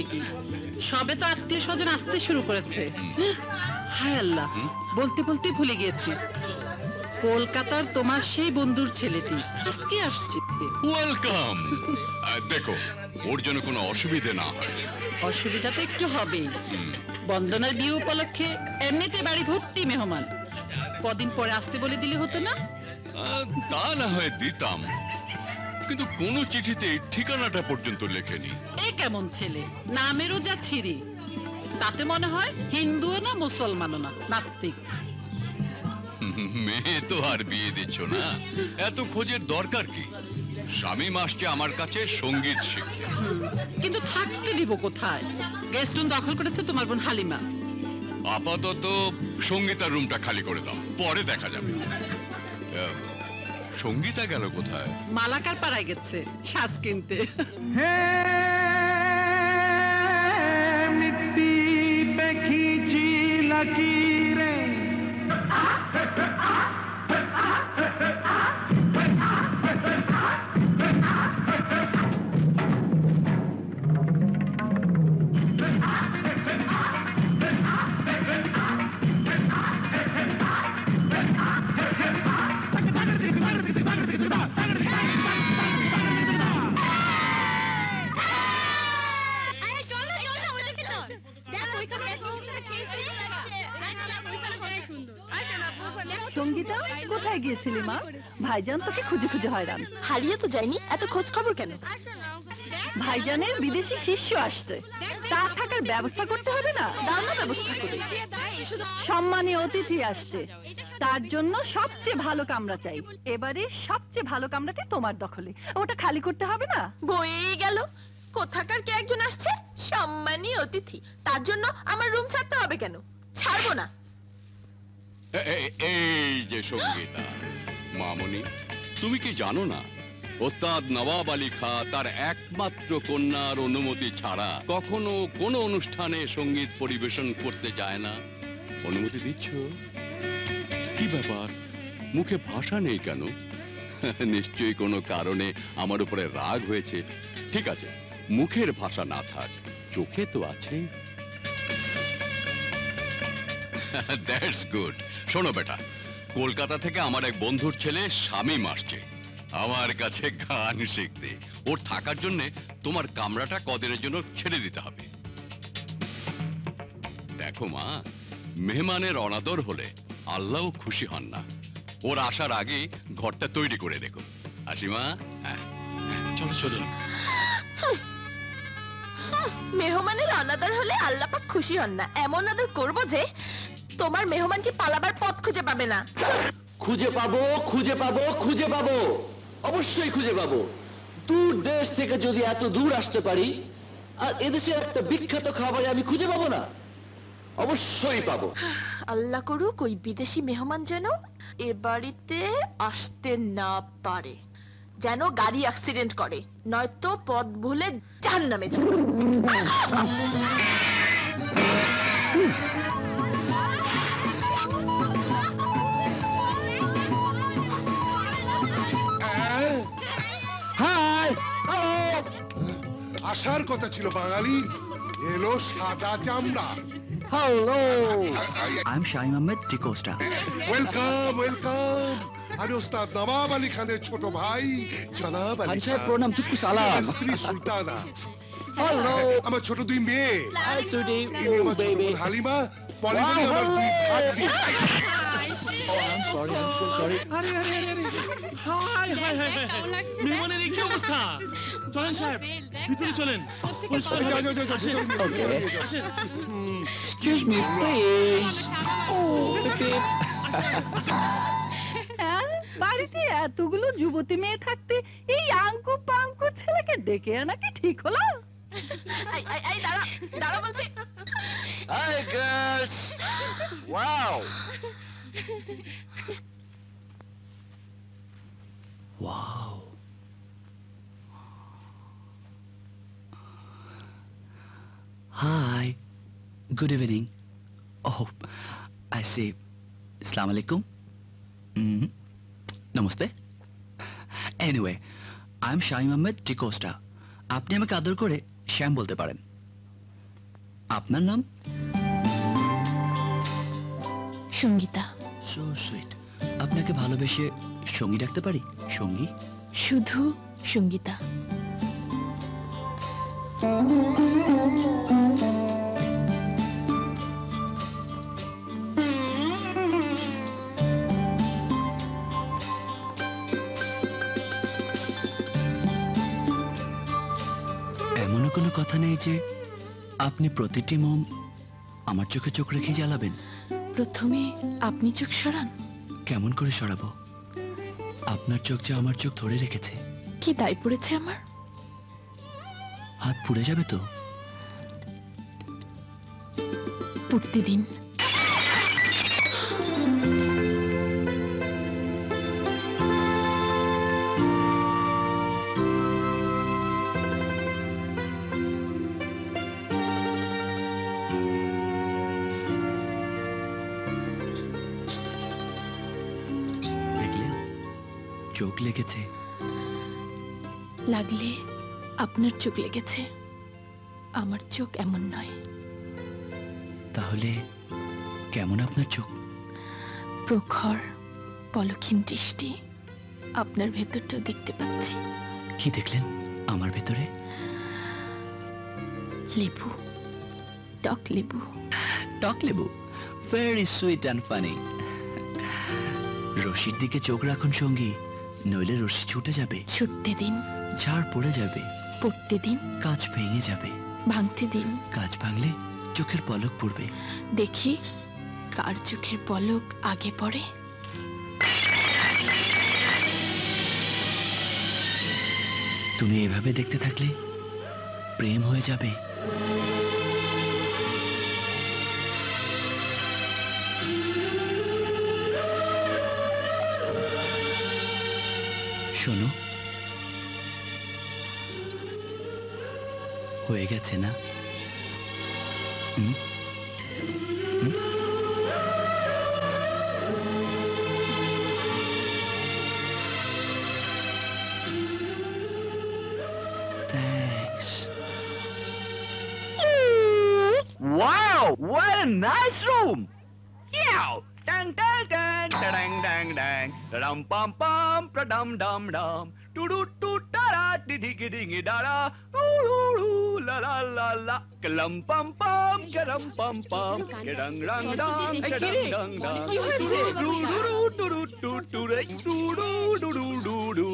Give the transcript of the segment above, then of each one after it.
ঠিকই, সবে তো আত্মীয় স্বজন আসতে শুরু করেছে। হায় আল্লাহ, বলতে বলতে ভুলে গিয়েছি, কলকাতার তোমার সেই বন্ধুর ছেলেটি আজকে আসছে। ওয়েলকাম। দেখো, ওর জন্য কোনো অসুবিধে না হয়। অসুবিধা তো একটু হবেই, বন্দনার বিয়ে উপলক্ষে এমনিতে বাড়ি ভর্তি মেহমান, কদিন পরে আসতে বলে দিলে হতো না? তা না হয় দিতাম, কিন্তু কোনো চিঠিতে ঠিকানাটা পর্যন্ত লেখেনি। এ কেমন ছেলে, নামেরও যা ছিরি, তাতে মনে হয় হিন্দুও না মুসলমানও না, নাস্তিক। মেয়ে তো আর বিয়ে দিচ্ছ না, এত খোঁজের দরকার কি? শামীম আসছে আমার কাছে সঙ্গীত শিখতে। কিন্তু থাকতে দিব কোথায়? গেস্ট রুম দখল করেছে তোমার বোন হালিমা। আপাতত সঙ্গীতার রুমটা খালি করে দাও, পরে দেখা যাবে। সঙ্গীতা গেল কোথায়? মালাকার পাড়ায় গেছে শ্বাস কিনতে। मिट्टी पे खींची लकीरें সঙ্গীতা, কোথায় গিয়েছিলি মা? ভাইজান তোকে খুঁজে খুঁজে হয়রান। হারিয়ে তো যায়নি, এত খোঁজ খবর কেন? ভাইজানের বিদেশি শিষ্য আসছে, তা থাকার ব্যবস্থা করতে হবে না? দাম ব্যবস্থা করে। সম্মানী অতিথি আসছে, তার জন্য সবচেয়ে ভালো কামরা চাই। এবারে সবচেয়ে ভালো কামরাটি তোমার দখলে, ওটা খালি করতে হবে না? বয়েই গেল, কোথাকার কে একজন আসছে সম্মানী অতিথি, তার জন্য আমার রুম ছাড়তে হবে কেন? ছাড়বো না। এই যে সঙ্গীতা মামনি, তুমি কি জানো না ওস্তাদ নবাব আলী খাঁ তার একমাত্র কন্যার অনুমতি ছাড়া কখনো কোনো অনুষ্ঠানে সঙ্গীত পরিবেশন করতে যায় না? অনুমতি দিচ্ছ? কি ব্যাপার, মুখে ভাষা নেই কেন? নিশ্চয়ই কোনো কারণে আমার উপরে রাগ হয়েছে। ঠিক আছে, মুখের ভাষা না থাক, চোখে তো আছে। That's good. শোনো বেটা, কলকাতা থেকে আমার এক বন্ধুর ছেলে শামীম আসছে আমার কাছে গান শিখতে। ওর থাকার জন্য তোমার কামরাটা কদিনের জন্য ছেড়ে দিতে হবে। দেখো মা, মেহমানের অনাদর হলে আল্লাহও খুশি হন না। ওর আসার আগে ঘরটা তৈরি করে রেখো। আসি মা? হ্যাঁ, চলো চলো। মেহমানের অনাদর হলে আল্লাহ পাক খুশি হন না, এমন আদর করবো যে তোমার মেহমানটি পালাবার পথ খুঁজে পাবে না। খুঁজে পাবো, খুঁজে পাবো, খুঁজে পাবো, অবশ্যই খুঁজে পাবো। দূর দেশ থেকে যদি এত দূর আসতে পারি, আর এদেশের একটা বিখ্যাত খাবারে আমি খুঁজে পাবো না? অবশ্যই পাবো। আল্লাহ করুক ওই বিদেশি মেহমান যেন এ বাড়িতে আসতে না পারে, যেন গাড়ি অ্যাক্সিডেন্ট করে, নয়তো পথ ভুলে জাহান্নামে যাবে। আসার কথা ছিল বাঙালি, এলো সাদা চামড়া। Hello, I'm Shaim Ahmed D'Costa. Welcome welcome. আমি ওস্তাদ নবাব আলী খানের ছোট ভাই জনাব আলী খান। প্রণাম, চুক্কু সালাম। স্ত্রী সুলতানা। হ্যালো, আমার ছোট দুই মেয়ে, হাই সুইটি, ইনি আমার ছোট বোন হালিমা, পলিমনি আমার দুই ভাগ্নি। I'm so sorry. আরে আরে আরে আরে, হাই হাই হাই হাই, মেহমানের এই কি অবস্থা? চলেন সাহেব, ভিতরে চলেন। যাও, যাও, যাও, আসেন, Okay. আসেন। Excuse me, please. হ্যাঁ, বাড়িতে এতগুলো যুবতী মেয়ে থাকতে এই আঙ্কু পাঙ্কু ছেলেকে ডেকে আনা কি ঠিক হলো? এই দাঁড়া দাঁড়া বলছি। Hi girls. Wow. Wow. Hi. Good evening. Oh, I see. Assalamu alaikum. Namaste. Anyway, I'm Shaim Ahmed D'Costa. আপনি আমাকে আদর করে শ্যাম বলতে পারেন। আপনার নাম? সঙ্গীতা। So sweet. আপনাকে ভালোবেসে সঙ্গী রাখতে পারি? সঙ্গী? শুধু সঙ্গীতা। এমনও কোনো কথা নেই যে আপনি প্রতিটি মোম আমার চোখে চোখ রেখে জ্বালাবেন? প্রথমে আপনি চোখ সরান। কেমন করে সরাবো? আপনার চোখ যে আমার চোখ ধরে রেখেছে। কি দায় পড়েছে আমার? হাত পুড়ে যাবে তো? পুড়তে দিন। দেখলে, চোখ লেগেছে। লাগলে আপনার চোখ লেগেছে, আমার চোখ এমন নয়। তাহলে কেমন আপনার চোখ? প্রখর পলক্ষীন দৃষ্টি। আপনার ভেতরটাও দেখতে পাচ্ছি। কি দেখলেন আমার ভেতরে? লেবু, টক লেবু। টক লেবু? Very sweet and funny. রশির দিকে চোখ রাখুন সঙ্গী, নইলে রশি ছুটে যাবে। ছুটতে দিন। ঝাড় পড়ে যাবে। পড়তে দিন। কাঁচ ভেঙে যাবে। ভাঙতে দিন। কাঁচ ভাঙলে চোখের পলক পড়বে। দেখি কার চোখের পলক আগে পড়ে। তুমি এভাবে দেখতে থাকলে প্রেম হয়ে যাবে। শোনো, হয়ে গেছে না? হুম? হুম? Thanks. Wow, what a nice room! Yow! Dang dang dang dang dang dang dum pum pum dum dum dum do do do da da di di di da da la la la la kalam pum pum kalam pum pum kadang rang dang kadang dang dang কি হয়েছে? do do do do do do do do do do do.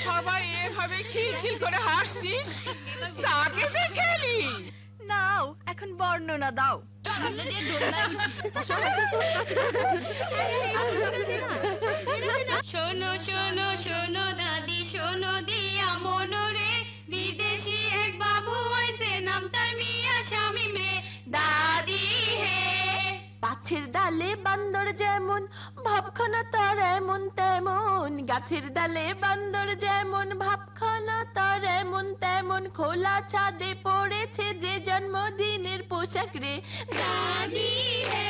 সবাই এভাবে খিলখিল করে হাসছিস, কাকে দেখে এলি? নাও এখন বর্ণনা দাও। শোনো শোনো শোনো দাদি শোনো দিয়া মনোরে, বিদেশি এক বাবু আইছে নাম তার মিয়া শামিম রে। দাদি হে গাছের ডালে বান্দর যেমন, ভাবখানা তার এমন তেমন। গাছের ডালে বান্দর যেমন, ভাবখানা তার এমন তেমন। খোলা ছাদে পড়েছে যে জন্মদিনের পোশাক রে। দাদি হে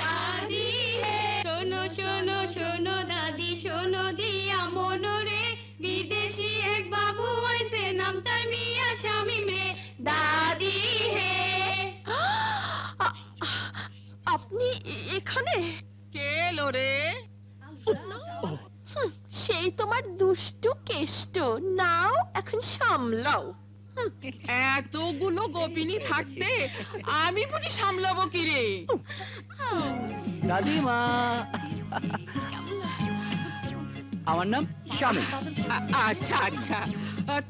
দাদি হে শোনো শোনো শোনো দাদি শোনো দিয়া মনোরে, বিদেশি এক বাবু আইছে নাম তার মিয়া শামিম রে। দাদি হে আপনি এখানে? কে এলো রে? সেই তোমার দুষ্টু কেষ্ট। নাও এখন সামলাও। এতগুলো গোপিনী থাকতে আমি বুঝি সামলাবো কি রে? দাদিমা আমার নাম শামীম। আচ্ছা আচ্ছা,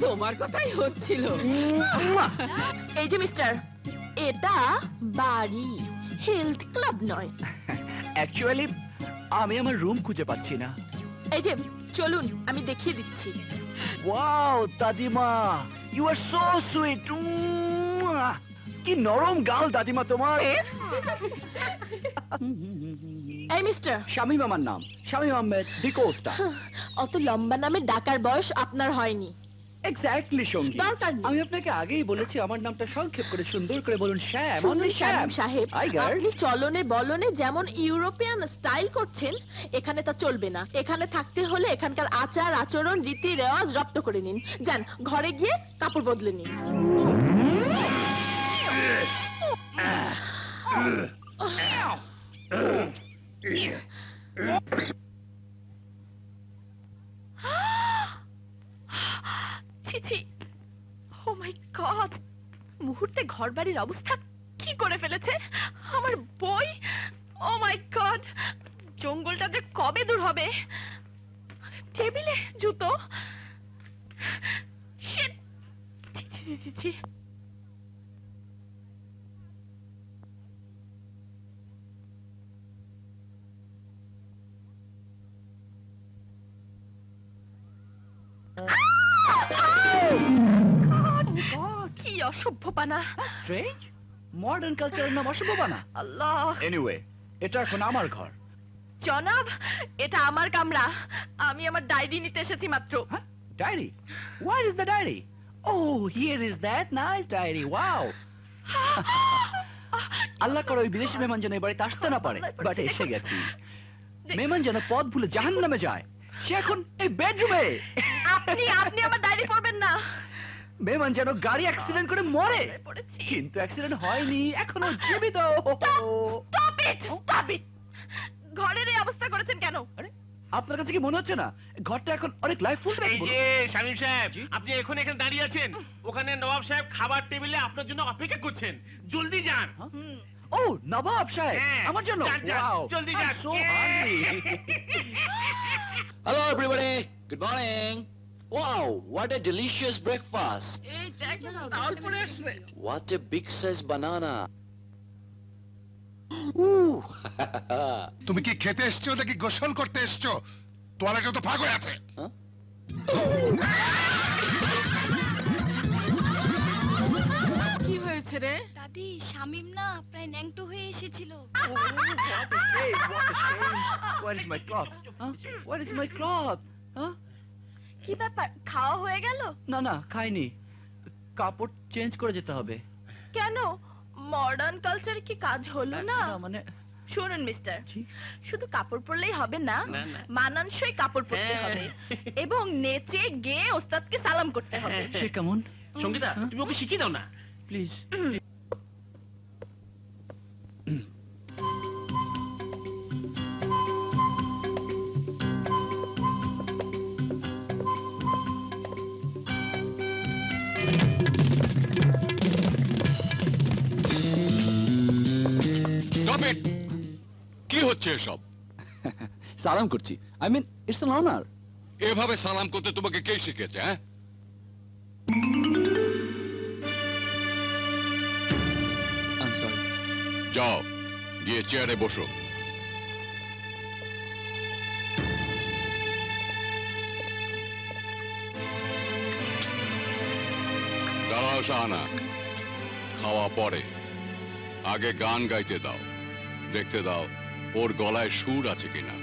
তোমার কথাই হচ্ছিল। এই যে মিস্টার, এটা বাড়ি, হেলথ ক্লাব নয়। অ্যাকচুয়ালি আমি আমার রুম খুঁজে পাচ্ছি না। এই যে চলুন, আমি দেখিয়ে দিচ্ছি। ওয়াও দাদিমা, ইউ আর সো সুইট। কি নরম গাল দাদিমা তোমার। এই মিস্টার, শামীম আমার নাম, শামীম আহমেদ দি কোস্টার। অত লম্বা নামে ডাকার বয়স আপনার হয়নি। এক্স্যাক্টলি সঙ্গী, দরকার নেই। আমি আপনাকে আগেই বলেছি আমার নামটা সংক্ষেপ করে সুন্দর করে বলুন, শ্যাম। শুনুন only শ্যাম শামীম সাহেব, Hi, girls. আপনি চলনে বলনে যেমন ইউরোপিয়ান স্টাইল করছেন, এখানে তা চলবে না। এখানে থাকতে হলে এখানকার আচার আচরণ রীতি রেওয়াজ রপ্ত করে নিন। যান ঘরে গিয়ে কাপড় বদলে নিন। ছি ছি, ও মাই গড, মুহূর্তে ঘরবাড়ির অবস্থা কি করে ফেলেছে আমার বই। ও মাই গড, জঙ্গলটা যে কবে দূর হবে। টেবিলে জুতো, শিট, ছি ছি ছি ছি। কি অসভ্যপানা। স্ট্রেঞ্জ, মডার্ন কালচারের নাম অসভ্যবানা। আল্লাহ। এনিওয়ে, এটা এখন আমার ঘর। জনাব, এটা আমার কামরা। আমি আমার ডায়েরি নিতে এসেছি মাত্র। Diary? Where is the diary? Oh, here is that nice diary. Wow. আল্লাহ করে ওই বিদেশি মেহমান যেন এই বাড়িতে আসতে না পারে, বাট এসে গেছি। মেহমান যেন পথ ভুলে জাহান্নামে যায়, সে এখন এই বেডরুমে। আপনি আপনি আমার ডায়েরি পড়বেন না। মেহমান যেন গাড়ি অ্যাক্সিডেন্ট করে মরে, কিন্তু অ্যাক্সিডেন্ট হয়নি, এখনো জীবিত। Stop it, stop it. ঘরের এই অবস্থা করেছেন কেন? আরে আপনার কাছে কি মনে হচ্ছে না ঘরটা এখন অনেক লাইফফুল? এই যে শামীম সাহেব, আপনি এখন এখানে দাঁড়িয়ে আছেন, ওখানে নবাব সাহেব খাবার টেবিলে আপনার জন্য অপেক্ষা করছেন। জলদি যান। ও নবাব সাহেব, আমার জন্য? যান, যান, Wow, জলদি I'm যান। so hungry. Hello everybody, good morning. Wow, what a delicious breakfast. এই দেখ না, তাল পড়ে আসছে। What a big size banana. Ooh. তুমি কি খেতে এসছো নাকি গোসল করতে এসছো? তোয়ালেটা তো ফাঁক হয়ে আছে। কি হয়েছে রে? দাদি, শামীম না প্রায় ন্যাংটো হয়ে এসেছিল। Oh, what a shame, what a shame. Where is my cloth? Huh? Where is my cloth? Huh? কি ব্যাপার, খাওয়া হয়ে গেল? না না, খাইনি। কাপড় চেঞ্জ করে যেতে হবে। কেন, মডার্ন কালচারে কি কাজ হলো না? না, মানে শুনুন মিস্টার, জি? শুধু কাপড় পরলেই হবে না, না, না। মানানসই কাপড় পরতে হ্যাঁ। হবে এবং নেচে গেয়ে ওস্তাদকে সালাম করতে হবে। সে কেমন? সঙ্গীতা, তুমি ওকে শিখিয়ে দাও না। প্লিজ। Stop it! কি হচ্ছে এসব? সালাম করছি, I mean it's an honour. এভাবে সালাম করতে তোমাকে কে শিখেছে? হ্যাঁ, আই এম সরি। যাও গিয়ে চেয়ারে বসো। দাঁড়াও শাহানা, খাওয়া পরে, আগে গান গাইতে দাও, দেখতে দাও ওর গলায় সুর আছে কিনা।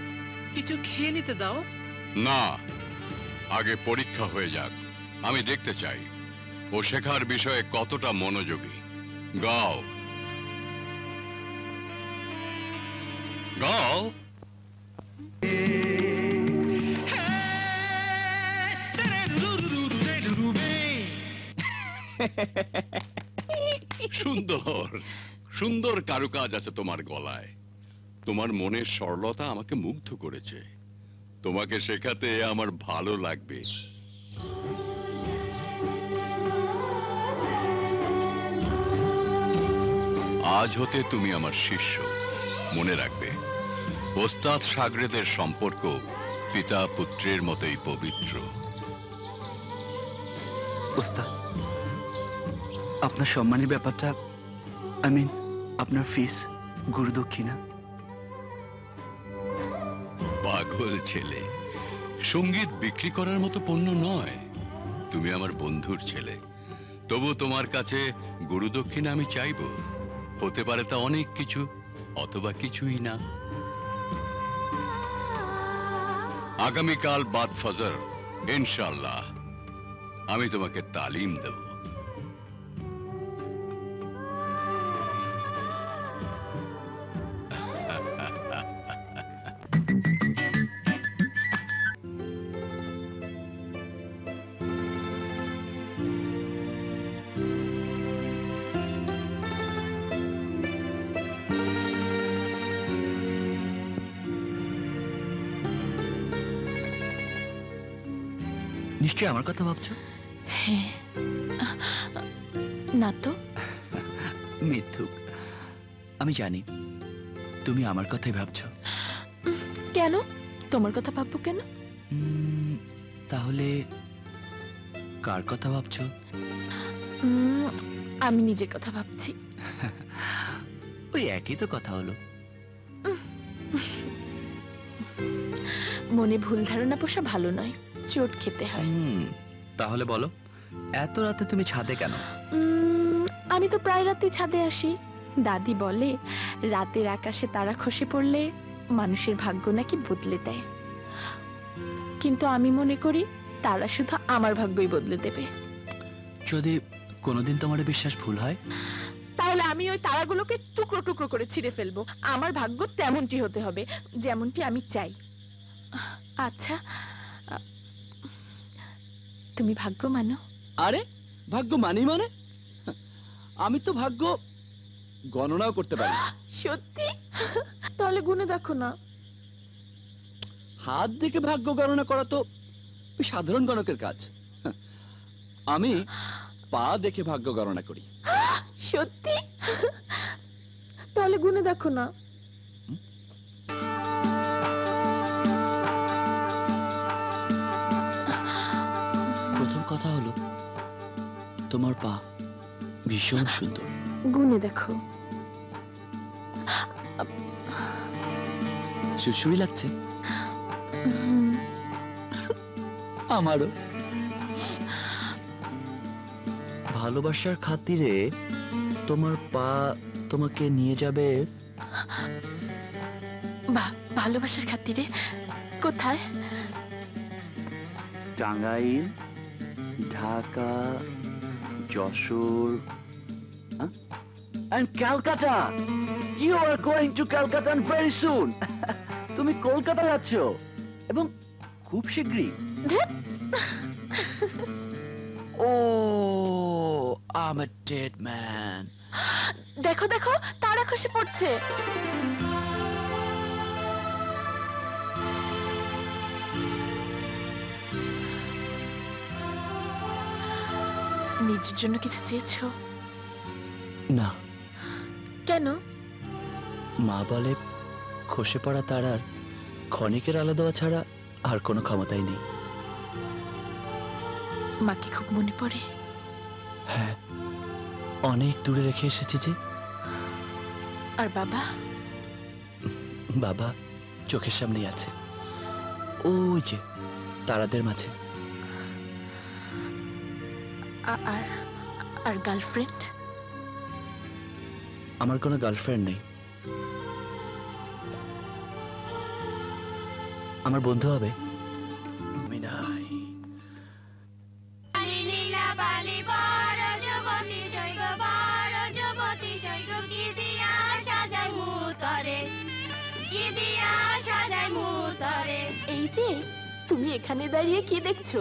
কিছু খেয়ে নিতে দাও। না, আগে পরীক্ষা হয়ে যাক, আমি দেখতে চাই ও শেখার বিষয়ে কতটা মনোযোগী। গাও গাও। সুন্দর সুন্দর কারুকাজ আছে তোমার গলায়। তোমার মনের সরলতা আমাকে মুগ্ধ করেছে। তোমাকে শেখাতে আমার ভালো লাগবে। আজ হতে তুমি আমার শিষ্য। মনে রাখবে, ওস্তাদ শাগরেদের সম্পর্ক পিতা পুত্রের মতোই পবিত্র। ওস্তাদ, আপনার সম্মানের ব্যাপারটা, আপনার ফিস, গুরু দক্ষিণা। পাগল ছেলে, সঙ্গীত বিক্রি করার মতো পণ্য নয়। তুমি আমার বন্ধুর ছেলে, তবু তোমার কাছে গুরু দক্ষিণা আমি চাইব। হতে পারে তা অনেক কিছু, অথবা কিছুই না। আগামীকাল বাদ ফজর ইনশাআল্লাহ আমি তোমাকে তালিম দেব। নিশ্চয়ই আমার কথা ভাবছো? হ্যাঁ, না তো। মিথ্যুক, আমি জানি তুমি আমার কথাই ভাবছো। কেন? তোমার কথা ভাববো কেন? তাহলে কার কথা ভাবছো? আমি নিজের কথা ভাবছি। ওই একই তো কথা হলো। মনে ভুল ধারণা পোষা ভালো নয়, চোট খেতে হয়। তাহলে বলো, এত রাতে তুমি ছাদে কেন? আমি তো প্রায় রাতে ছাদে আসি। দাদি বলে রাতের আকাশে তারা খসে পড়লে মানুষের ভাগ্য নাকি বদলে দেয়, কিন্তু আমি মনে করি তারা শুধু আমার ভাগ্যই বদলে দেবে। যদি কোনোদিন তোমার বিশ্বাস ভুল হয়, তাহলে আমি ওই তারাগুলোকে টুকরো টুকরো করে ছিঁড়ে ফেলবো। আমার ভাগ্য তেমনটি হতে হবে যেমনটি আমি চাই। আচ্ছা, তুমি ভাগ্য মানো? আরে ভাগ্য মানি মানে? আমি তো ভাগ্য গণনাও করতে পারি। সত্যি? তাহলে গুনে দেখো না। হাত দেখে ভাগ্য গণনা করা তো সাধারণ গণকের কাজ। আমি পা দেখে ভাগ্য গণনা করি। সত্যি? তাহলে গুনে দেখো না। প্রথম কথা হলো, তোমার পা ভীষণ সুন্দর। গুনে দেখো। সুসুই লাগছে। আমারও। ভালোবাসার খাতিরে তোমার পা তোমাকে নিয়ে যাবে। ভালোবাসার খাতিরে? কোথায়? Tangail, Dhaka, Jessore, and Calcutta. You are going to Calcutta very soon. তুমি কলকাতা যাচ্ছ, এবং খুব শীঘ্রই। Oh, I'm a dead man. দেখো দেখো, তারা খসে পড়ছে। নিজের জন্য কিছু চেয়েছো? না। কেন? মা বলে খসে পড়া তারার ক্ষণিকের আলো দেওয়া ছাড়া আর কোনো ক্ষমতাই নেই। মাকে খুব মনে পড়ে? হ্যাঁ, অনেক দূরে রেখে এসেছি যে। আর বাবা? বাবা চোখের সামনেই আছে, ওই যে তারাদের মাঝে। আর গার্লফ্রেন্ড? আমার কোনো গার্লফ্রেন্ড নেই। আমার বন্ধু হবে। আমি নাই। এই যে তুমি এখানে দাঁড়িয়ে কি দেখছো?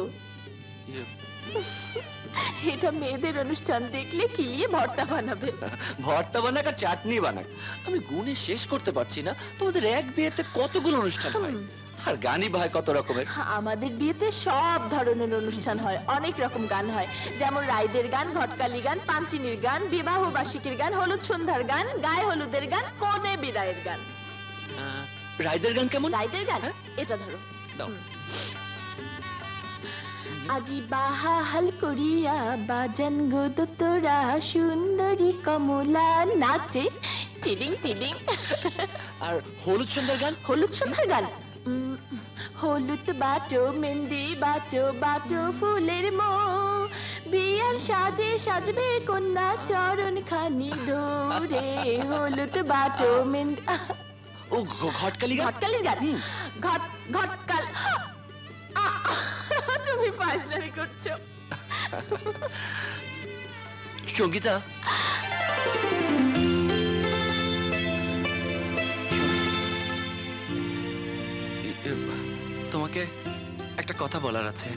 এটা মেয়েদের অনুষ্ঠান, দেখলে কি ভর্তা বানাবে। ভর্তা বানাক আর চাটনি বানাক, আমি গুণে শেষ করতে পারছি না। তোমাদের এক বিয়েতে কতগুলো অনুষ্ঠান হয়, আর গানই ভাই কত রকমের। আমাদের বিয়েতে সব ধরনের অনুষ্ঠান হয়, অনেক রকম গান হয়, যেমন রাইদের গান, ঘটকালি গান, পাঞ্চিনীর গান, বিবাহ বার্ষিকীর গান, হলুদ সন্ধ্যার গান, গায়ে হলুদের গান, কনে বিদায়ের গান। রাইদের গান কেমন? রাইদের গান এটা ধরো। দাও। আজি বাহাল করিয়া বাজান গো তোরা সুন্দরী কমলা নাচে টিডিং টিডিং। আর হলুদ সন্ধ্যার গান? হলুদ সন্ধ্যার গান হলুদ বাটো মেহেন্দি বাটো বাটো ফুলের মো বিয়ার সাজে সাজবে কন্যা চরণ খানি ধরে হলুদ বাটো মেহেন্দি। ও ঘটকালি গান? ঘটকালির গান ঘটকাল। তুমি ফাজলামি করছো। সঙ্গীতা, তোমাকে একটা কথা বলার আছে।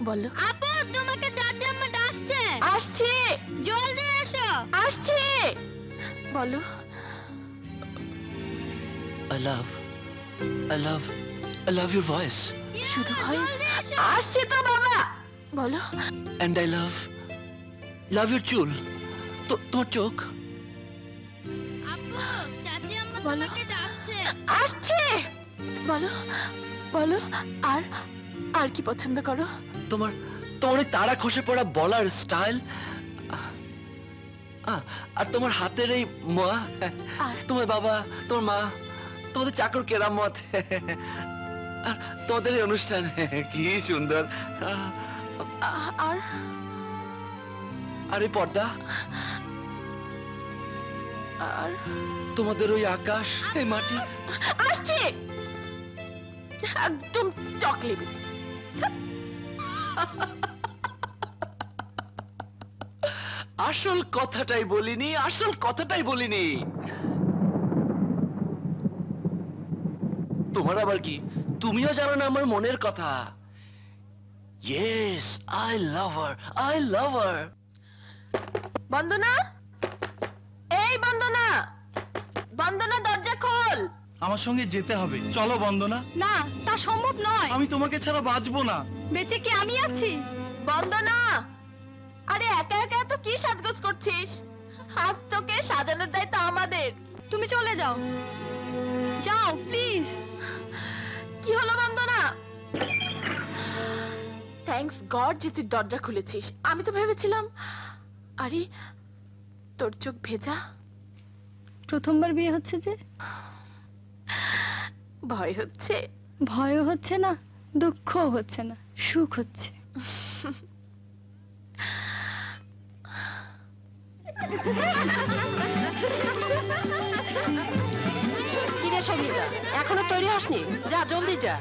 বলো। আপু তোমাকে চাচি আম্মা ডাকছে। আসছে, জলদি এসো। আসছে। বলো। I love your voice. শুধু ভয়েস? আসছে তো বাবা। বলো। And I love your চুল, তোমার চোখ। আপু চাচি আম্মা বলো। তোমাকে ডাকছে। আসছে। বলো বলো। আর কি পছন্দ করো? তোমার ওই তারা খসে পড়া বলার স্টাইল, আর তোমার হাতের এই মা, আর তোমার বাবা, তোমার মা, তোমাদের চাকর কেরামত, আর তোমাদের এই অনুষ্ঠান কি সুন্দর। আর এই পর্দা, আর তোমাদের ওই আকাশ, এই মাটি। আসছে একদম টকলিবি। আসল কথাটাই বলিনি। তোমার আবার কি? তুমিও জানো না আমার মনের কথা। Yes, I love her. বন্দনা, এই বন্দনা, বন্দনা দরজা খোল। আমার সঙ্গে যেতে হবে, চলো বন্দনা। না তা সম্ভব নয়। আমি তোমাকে ছাড়া বাঁচবো না। বেঁচে কি আমি আছি? বন্দনা, আরে একা একা তো কি সাজগোজ করছিস? আজ তোকে সাজানোর দায়িত্ব আমাদের। তুমি চলে যাও, যাও প্লিজ। কি হলো বন্দনা? থ্যাঙ্কস গড যে তুই দরজা খুলেছিস। আমি তো ভেবেছিলাম, আরে তোর চোখ ভেজা। প্রথমবার বিয়ে হচ্ছে যে ভয় হচ্ছে? ভয়ও হচ্ছে না, দুঃখও হচ্ছে না, সুখ হচ্ছে। কিরে সঙ্গীতা, এখনো তৈরি হসনি? যা জলদি যা,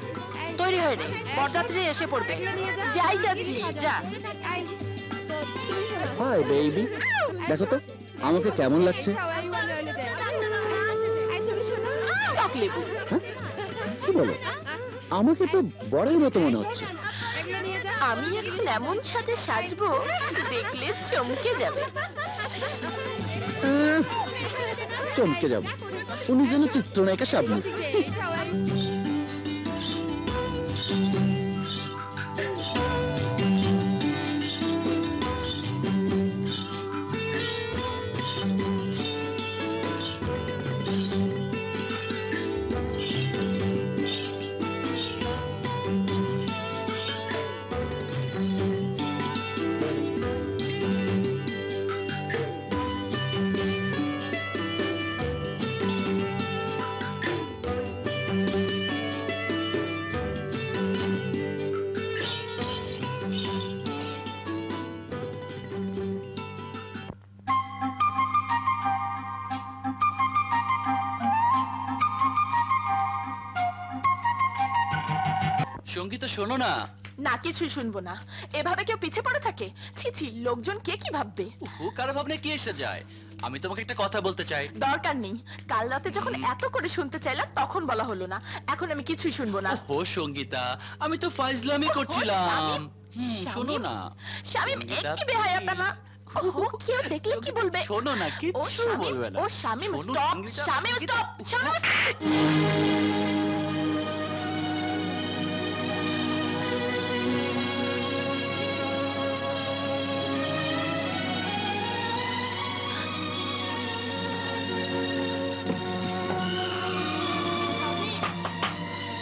তৈরি হয়ে নে, বরযাত্রী এসে পড়বে। যাই যাচ্ছি, যা। হাই বেবি, দেখো তো আমাকে কেমন লাগছে। চকলেবু। কি বলো? আমাকে তো বড়ের মতো মনে হচ্ছে। আমি এখন এমন সাথে সাজবো দেখলে চমকে যাবে। চমকে যাব, উনি যেন চিত্রনায়িকা শাবনূর। সঙ্গীতা শোনো না। না, কিছুই শুনবো না। এভাবে কেউ পিছে পড়ে থাকে? ছি ছি, লোকজন কে কি ভাববে? কারো ভাবনা কি এসে যায়? আমি তোমাকে একটা কথা বলতে চাই। দরকার নেই, কাল রাতে যখন এত করে শুনতে চাইলাম তখন বলা হলো না। এখন আমি কিছুই শুনবো না। ও সঙ্গীতা, আমি তো ফাইজলামি করছিলাম। শোনো না শামিম, কি বেহায়াপনা। ও কেউ দেখলে কি বলবে? শোনো না, কিছু বলবে না। ও শামিম, শোনো, স্টপ, সঙ্গীতা, শামিম সঙ্গীতা। স্টপ, শামিম।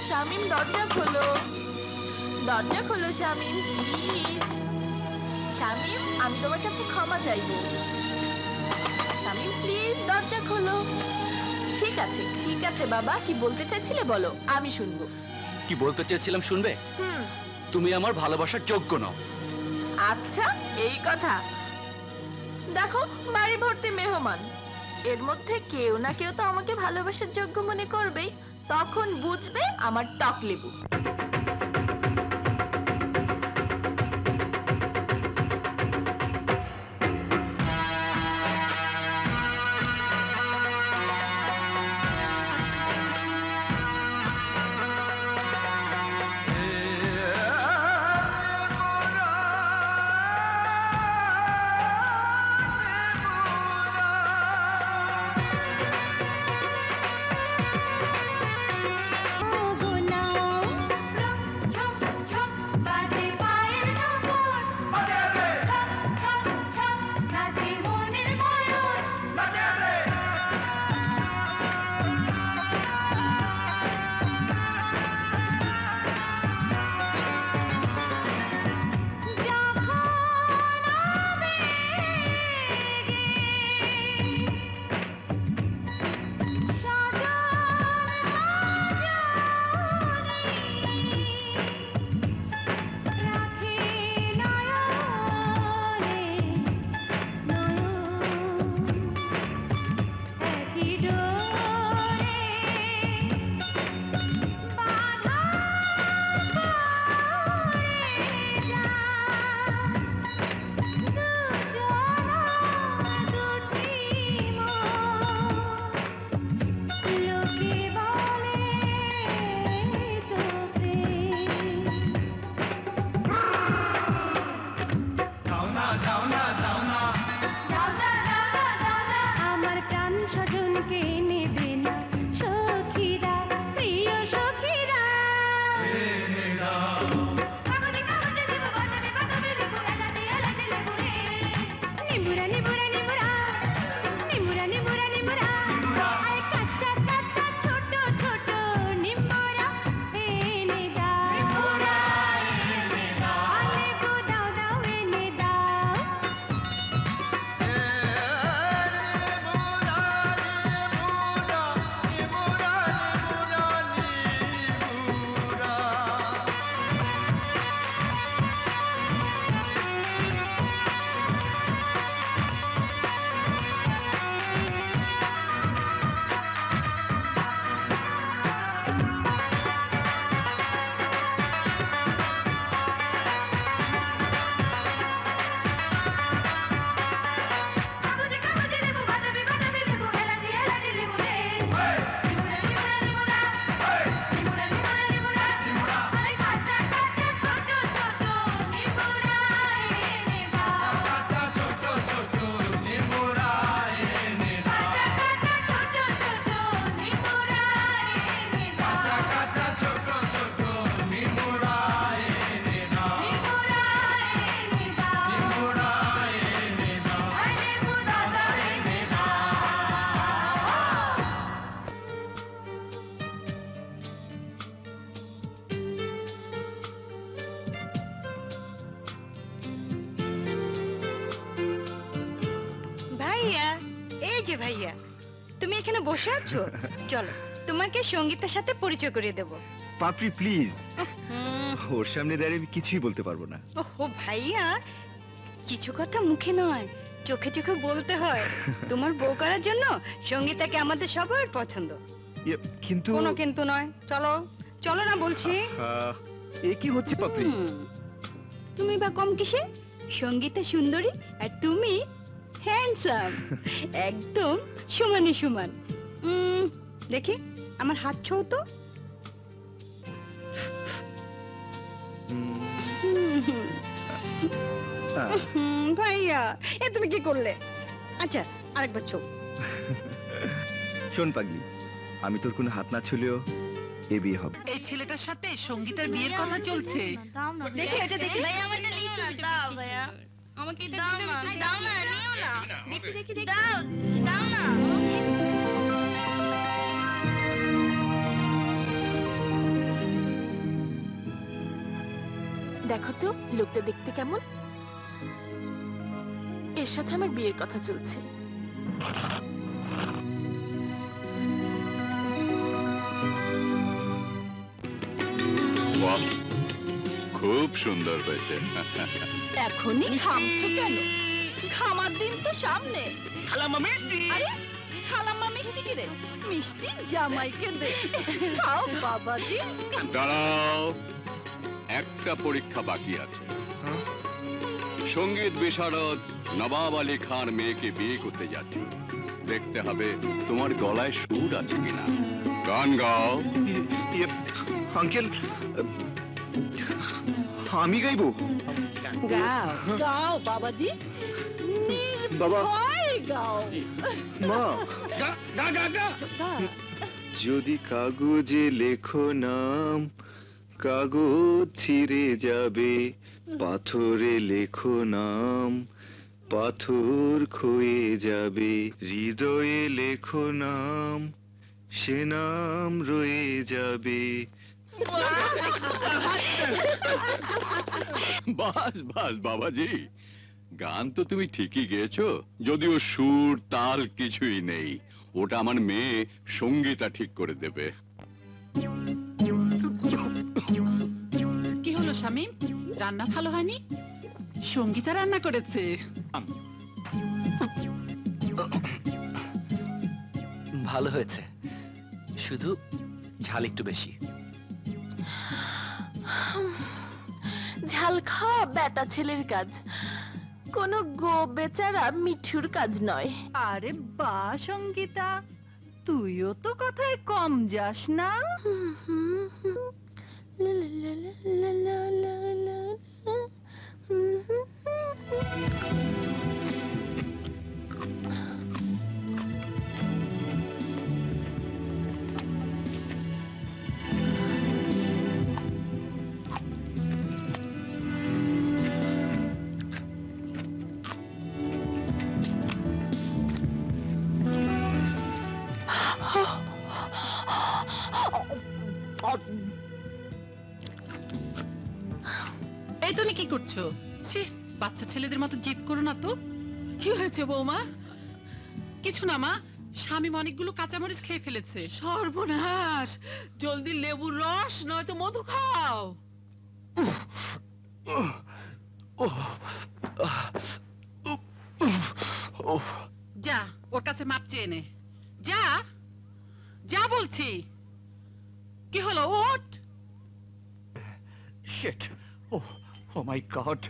শামিম, দরজা দরজা খোলো, দরজা খোলো শামিম, প্লিজ। শামিম, আমি তোমার কাছে ক্ষমা চাইবো। শামিম প্লিজ দরজা খোলো। ঠিক আছে বাবা, কি বলতে চাইছিলে বলো, আমি শুনবো। কি বলতে চেয়েছিলাম শুনবে? তুমি আমার ভালোবাসার যোগ্য নও। আচ্ছা, এই কথা। দেখো বাড়ি ভর্তি মেহমান, এর মধ্যে কেউ না কেউ তো আমাকে ভালোবাসার যোগ্য মনে করবেই, তখন বুঝবে আমার টক লেবু। ভাইয়া, তুমি এখানে বসে আছো, চলো তোমাকে সঙ্গীতের সাথে পরিচয় করিয়ে দেব। পাপড়ি প্লিজ, ওর সামনে দাঁড়িয়ে আমি কিছুই বলতে পারবো না। ওহো ভাইয়া, কিছু কথা মুখে নয় চোখে চোখে বলতে হয়। তোমার বউ করার জন্য সঙ্গীতাকে আমাদের সবার পছন্দ। কিন্তু কোনো কিন্তু নয়, চলো চলো না বলছি। এ কি হচ্ছে পাপড়ি? তুমি বা কম কিসে? সঙ্গীতা সুন্দরী আর তুমি হ্যান্ডসাম, একদম সমানে সমান। দেখি আমার হাত ছোঁও তো। ভাইয়া, এ তুমি কি করলে? আচ্ছা আরেকবার ছোঁও। শোন পাগলি, আমি তোর কোনো হাত না ছুলেও এ বিয়ে হবে। এই ছেলেটার সাথে সঙ্গীতার বিয়ের কথা চলছে। দেখি এটা দেখি। ভাইয়া আমাকে লিচু দাও, ভাইয়া আমাকে এটা দাও না, দাও না, নিও না। দেখি দেখি দেখি, দাও দাও না। দেখো তো লোকটা দেখতে কেমন। এর সাথে আমার বিয়ের কথা চলছে। বাহ, খুব সুন্দর হয়েছে। এখনই খামছো কেন? খামার দিন তো সামনে। খালাম্মা মিষ্টি। আরে খালাম্মা মিষ্টি কি রে? মিষ্টি জামাইকে দে। খাও বাবাজি। দাঁড়াও, একটা পরীক্ষা বাকি আছে। সঙ্গীত বিশারদ নবাব আলী খান মেয়েকে বিয়ে করতে যাচ্ছে। দেখতে হবে তোমার গলায় সুর আছে কিনা। গান গাও। আঙ্কেল, আমি গাইবো? গাও গাও বাবাজি, বাবা। নির্ভয় গাও। মা, গা গা গা গা। গাও। যদি কাগজে লেখো নাম, কাগজ ছিঁড়ে যাবে। পাথরে লেখো নাম, পাথর ক্ষয়ে যাবে। হৃদয়ে লেখো নাম, সে নাম রয়ে যাবে। বাস বাস বাবাজি, গান তো তুমি ঠিকই গেয়েছো, যদিও সুর তাল কিছুই নেই। ওটা আমার মেয়ে সঙ্গীতা ঠিক করে দেবে। কি হলো শামীম, রান্না ভালো হয়নি? সঙ্গীতা রান্না করেছে। ভালো হয়েছে, শুধু ঝাল একটু বেশি। ঝাল খাওয়া বেটা ছেলের কাজ, কোনো গো বেচারা মিঠুর কাজ নয়। আরে বা সঙ্গীতা, তুইও তো কথায় কম যাস না। এই তুমি কি করছো? ছি, বাচ্চা ছেলেদের মতো জিদ করো না তো। কি হয়েছে বৌমা? কিছু না মা, শামীম অনেকগুলো কাঁচামরিচ খেয়ে ফেলেছে। সর্বনাশ, জলদি লেবুর রস নয়তো মধু খাও। যা ওর কাছে মাপ চেয়ে নে। যা যা বলছি। কি হলো? ওঠ। Shit. Oh my God.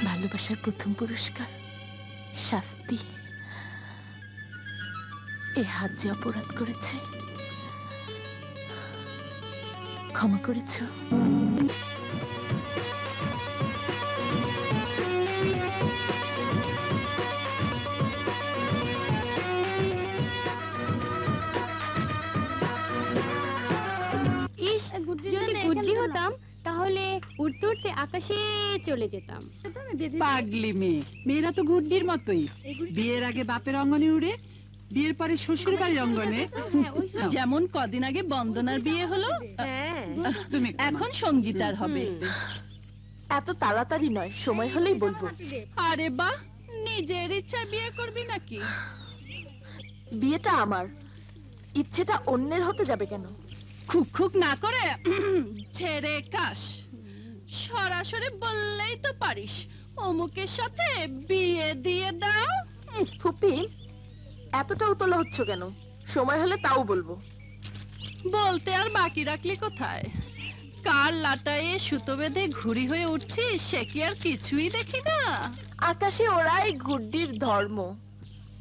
ভালোবাসার প্রথম পুরস্কার শাস্তি। এ হাত যে অপরাধ করেছে, ক্ষমা করেছো? ইস, যদি গুড্ডি হতাম তাহলে উড়তে উড়তে আকাশে চলে যেতাম। পাগলি মেয়ে, মেয়েরা তো গুড্ডির মতোই। বিয়ের আগে বাপের অঙ্গনে উড়ে, বিয়ের পরে শ্বশুর বাড়ির অঙ্গনে। যেমন কদিন আগে বন্দনার বিয়ে হলো, তুমি এখন সঙ্গীতার হবে। এত তাড়াতাড়ি নয়, সময় হলেই বলবো। আরে বাহ, নিজের ইচ্ছায় বিয়ে করবি নাকি? বিয়েটা আমার, ইচ্ছেটা অন্যের হতে যাবে কেন? খুক খুক না করে ছেড়ে কাশ, সরাসরি বললেই তো পারিস অমুকের সাথে বিয়ে দিয়ে দাও। ফুপি, এতটা উতলা হচ্ছ কেন? সময় হলে তাও বলবো। বলতে আর বাকি রাখলি কোথায়? কার লাটায়ে সুতো বেঁধে ঘুড়ি হয়ে উঠছিস সে কি আর কিছুই দেখি না? আকাশে ওড়াই গুড্ডির ধর্ম,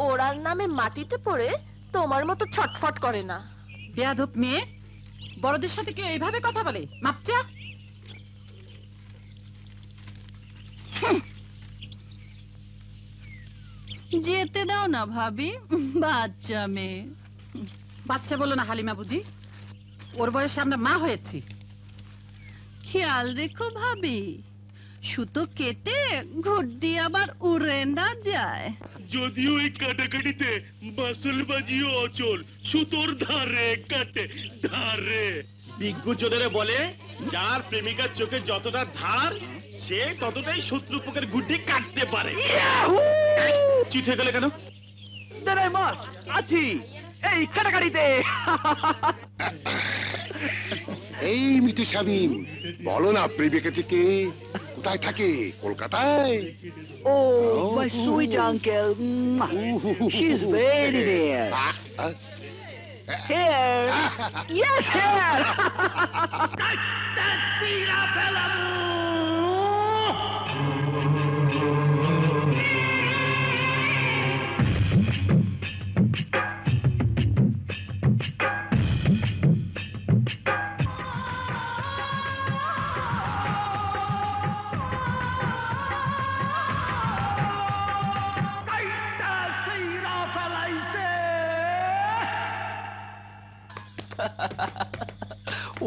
ওড়ার নামে মাটিতে পড়ে তোমার মতো ছটফট করে না। বেয়াদব মেয়ে, বড়দের সাথে কেউ এইভাবে কথা বলে? মাপচা। যেতে দাও না ভাবি, বাচ্চা মেয়ে। বাচ্চা বলো না হালিমা বুঝি, ওর বয়সে আমরা মা হয়েছি। খেয়াল রেখো ভাবি, সুতো কেটে ঘুড্ডি আবার উড়ে না যায়। যদিও এই কাটাকাটিতে মাসল বাজিও অচল, সুতোর ধারে কাটে ধারে। বিজ্ঞ চোদরে বলে, যার প্রেমিকার চোখে যতটা ধার সে ততটাই শত্রুপক্ষের গুড্ডি কাটতে পারে। চিট হয়ে গেলে কেন? দাঁড়াই মাস আছি এই কাটাকাটিতে। এই মিঠু শামিম, বলো না প্রেমিকা থেকে কোথায় থাকে? কলকাতায়? Oh, my sweet uncle. She's very there. Here. Yes, here.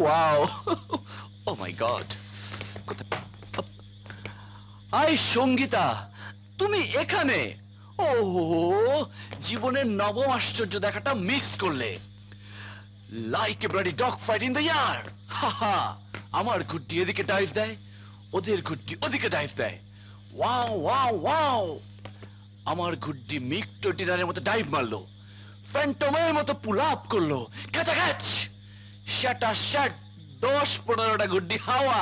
Wow. Oh my God. আই সঙ্গীতা, তুমি এখানে? ওহো, জীবনের নবম আশ্চর্য দেখাটা মিস করলে। Like a bloody dog fight in the year. হাহা, আমার গুড্ডি এদিকে ডাইভ দেয়, ওদের গুড্ডি ওদিকে ডাইভ দেয়। Wow wow wow. আমার গুড্ডি মিক্টো ডিনারের মতো ডাইভ মারলো, ফ্যান্টমের মতো পুল আপ করলো, ক্যাচ শাটা শাট 10-15টা গুড্ডি হাওয়া।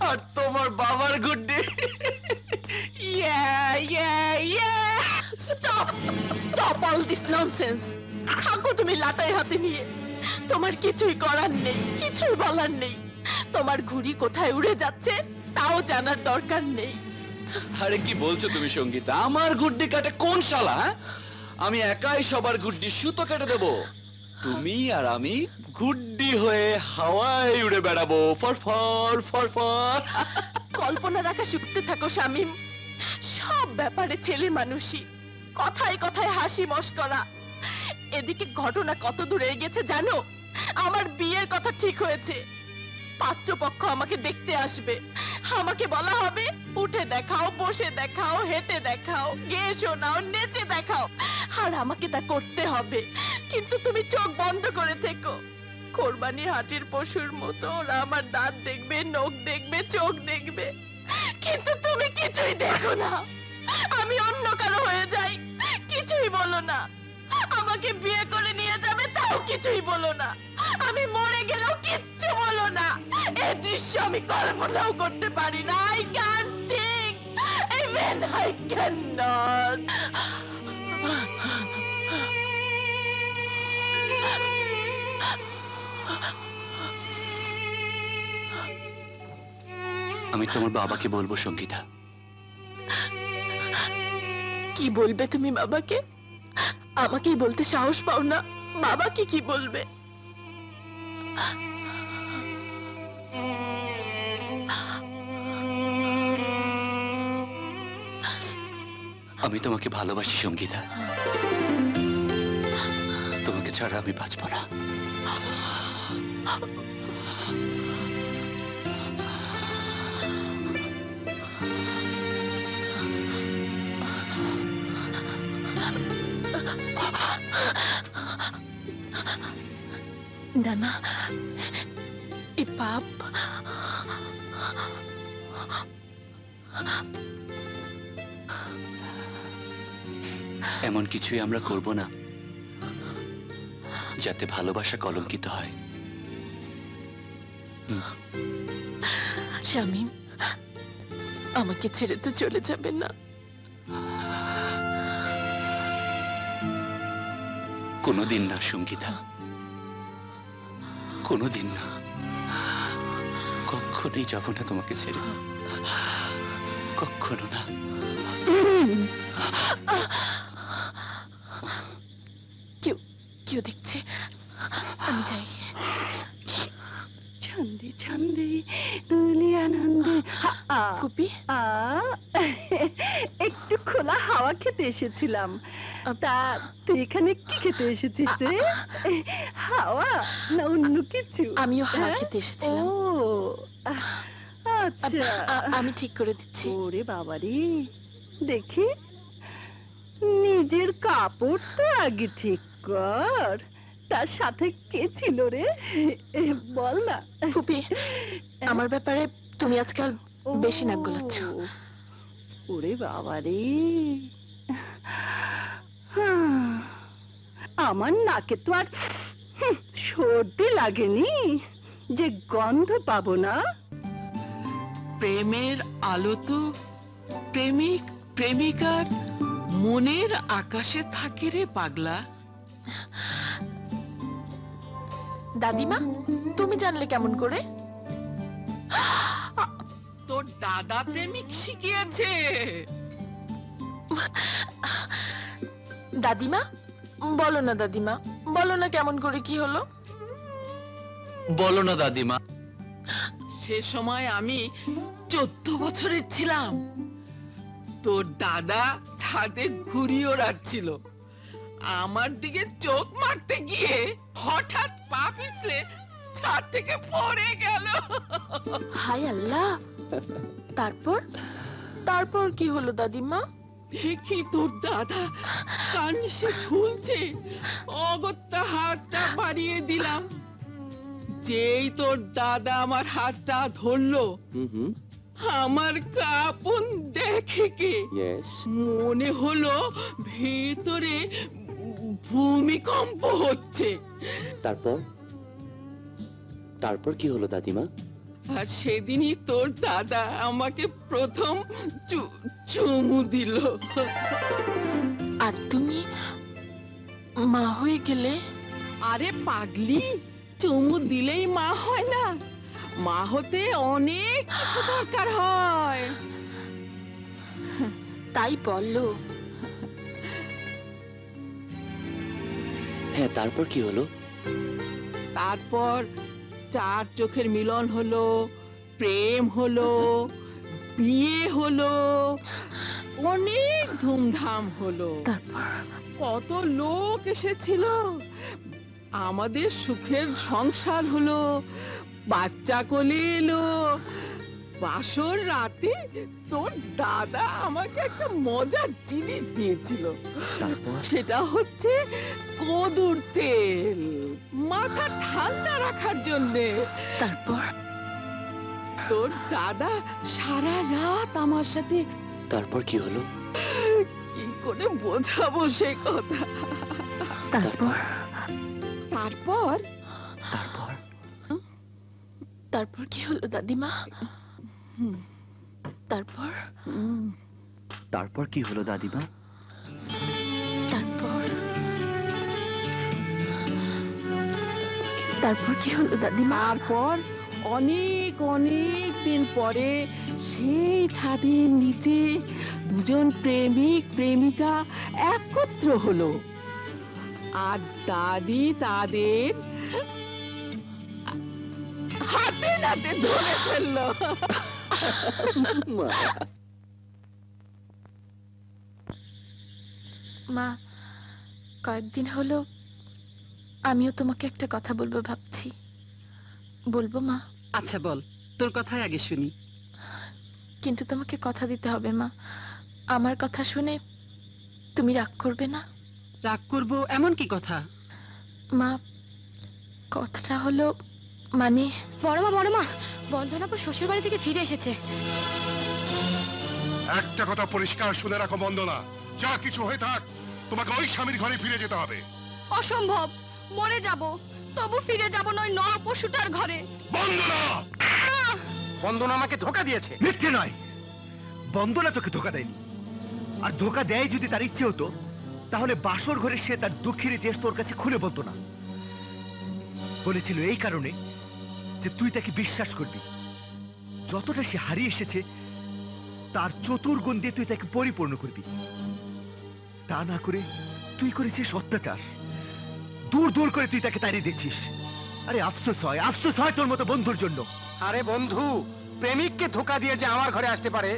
আর তোমার বাবার গুড্ডি স্টপ অল দিস ননসেন্স। থাকো তুমি লাটাই হাতে নিয়ে, তোমার কিছুই করার নেই, কিছুই বলার নেই। তোমার ঘুড়ি কোথায় উড়ে যাচ্ছে তাও জানার দরকার নেই। আরে কি বলছো তুমি সঙ্গীতা? আমার গুড্ডি কাটে কোন শালা? আমি একাই সবার গুড্ডি সুতো কেটে দেবো। তুমি আর আমি গুড্ডি হয়ে হাওয়ায় উড়ে বেড়াবো, ফরফর ফরফর। কল্পনা রাখা শিখতে থাকো শামিম। সব ব্যাপারে ছেলে মানুষই, কথায় কথায় হাসি মস্করা। এদিকে ঘটনা কত দূরে এগেছে জানো? আমার বিয়ের কথা ঠিক হয়েছে, পাত্রপক্ষ আমাকে দেখতে আসবে। আমাকে বলা হবে উঠে দেখাও, বসে দেখাও, হেঁটে দেখাও, গেয়ে শোনাও, নেচে দেখাও। আর আমাকে তা করতে হবে, কিন্তু তুমি চোখ বন্ধ করে থেকো। কোরবানি হাটির পশুর মতো ওরা আমার দাঁত দেখবে, নখ দেখবে, চোখ দেখবে, কিন্তু তুমি কিছুই দেখো না। আমি অন্য কারো হয়ে যাই, কিছুই বলো না। আমাকে বিয়ে করে নিয়ে যাবে, তাও কিছুই বলো না। আমি মরে গেলেও কিচ্ছু বলো না। এই দৃশ্য আমি কল্পনাও করতে পারি না। I can't think, even I cannot. আমি তোমার বাবাকে বলবো সঙ্গীতা। কি বলবে তুমি বাবাকে? আমাকেই বলতে সাহস পাও না, বাবাকে কি বলবে? আমি তোমাকে ভালোবাসি সঙ্গীতা, তোমাকে ছাড়া আমি বাঁচব না। নানা, এ পাপ। এমন কিছুই আমরা করব না যাতে ভালোবাসা কলঙ্কিত হয়। শামীম, আমাকে ছেড়ে তো চলে যাবেন না? কোনোদিন না সঙ্গীতা, কোনোদিন না, কখনোই যাব না তোমাকে ছেড়ে, কখনো না। কেউ দেখছে, আমি যাই। ছন্দে ছন্দে তুলি আনন্দে। ফুপি, একটু খোলা হাওয়া খেতে এসেছিলাম। তা তুই এখানে কি খেতে এসেছিস রে? হাওয়া না অন্য কিছু? আমিও হাওয়া খেতে এসেছিলাম। ও আচ্ছা, আমি ঠিক করে দিচ্ছি। ওরে বাবারে, দেখি নিজের কাপড় তো আগে ঠিক কর। তার সাথে কে ছিল রে বল না। ফুপি, আমার ব্যাপারে তুমি আজকাল বেশি নাক গলাচ্ছ। ওরে বাবারে, আমার নাকে তো আর সর্দি লাগেনি যে গন্ধ পাবো না। প্রেমের আলো তো প্রেমিক প্রেমিকার মনের আকাশে থাকে রে পাগলা। দাদিমা, তুমি জানলে কেমন করে? তোর দাদা প্রেমিক শিখিয়েছে। দাদিমা, বলো না দাদিমা, বলো না কেমন করে কি হলো? বলো না দাদিমা। সে সময় আমি 14 বছরের ছিলাম। তোর দাদা ছাদে ঘুড়ি ওড়াচ্ছিল, আমার দিকে চোখ মারতে গিয়ে হঠাৎ পা পিছলে ছাদ থেকে পড়ে গেল। হায় আল্লাহ! তারপর তারপর কি হলো দাদিমা? দেখি তোর দাদা কানসে ঝুলছে, অগত্যা হাতটা বাড়িয়ে দিলাম। যেই তোর দাদা আমার হাতটা ধরলো, আমার কাঁপন দেখে কি মনে হলো ভেতরে ভূমিকম্প হচ্ছে। তারপর তারপর কি হলো দাদিমা? আর সেদিনই তোর দাদা আমাকে প্রথম চুমু দিল। আর তুমি মা হয়ে গেলে? আরে পাগলি, চুমু দিলেই মা হয় না, মা হতে অনেক কিছু দরকার হয়। তাই বললো। হ্যাঁ, তারপর কি হলো? তারপর 4 চোখের মিলন হলো, প্রেম হলো, বিয়ে হলো, অনেক ধুমধাম হলো। কত লোক এসেছিল, আমাদের সুখের সংসার হলো, বাচ্চা কোলে এলো। বাসর রাতে তোর দাদা আমাকে একটা মজার জিনিস দিয়েছিল, সেটা হচ্ছে কদুর তেল, মাথা ঠান্ডা রাখার জন্যে। তারপর তোর দাদা সারা রাত আমার সাথে। তারপর কি হলো? কি করে বোঝাবো সে কথা? তারপর তারপর তারপর কি হলো দাদিমা? তারপর তারপর কি হলো দাদিমা? তারপর তারপর কি হলো দাদিমা? তারপর অনেক অনেক দিন পরে সেই ছাদের নিচে দুজন প্রেমিক প্রেমিকা একত্র হলো, আর দাদি তাদের হাতে নাতে ধরে ফেললো। মা, কয়েকদিন হলো আমিও তোমাকে একটা কথা বলবো ভাবছি। বলবো মা? আচ্ছা বল, তোর কথাই আগে শুনি। কিন্তু তোমাকে কথা দিতে হবে মা, আমার কথা শুনে তুমি রাগ করবে না? রাগ করবো এমন কি কথা? মা, কথাটা হলো মানে বড় মা, বন্ধনাপুর শ্বশুর বাড়ি থেকে ফিরে এসেছে। একটা কথা পরিষ্কার শুনে রাখো বন্দনা, যা কিছু হয়ে থাক তোমাকে ওই স্বামীর ঘরে ফিরে যেতে হবে। অসম্ভব, মরে যাব, তবু ফিরে যাব না ওই নরপশুটার ঘরে। বন্দনা! বন্দনা আমাকে ধোকা দিয়েছে। মিথ্যে নয়, বন্দনা তোকে ধোকা দেয়নি। আর ধোকা দেয় যদি তার ইচ্ছে হতো, তাহলে বাসর ঘরে সে তার দুঃখের ইতিহাস তোর কাছে খুলে বলতো না। বলেছিল এই কারণে যে তুই তাকে বিশ্বাস করবি। যতটা সে হারিয়ে এসেছে তার চতুর্গুণ দিয়ে তুই তাকে পরিপূর্ণ করবি। তা না করে তুই করেছিস অত্যাচার। দূর দূর করে তুই তাকে তাড়িয়ে দিয়েছিস। আরে আফসোস হয় তোর মতো বন্ধুর জন্য। আরে বন্ধু, প্রেমিককে ধোকা দিয়ে যে আমার ঘরে আসতে পারে,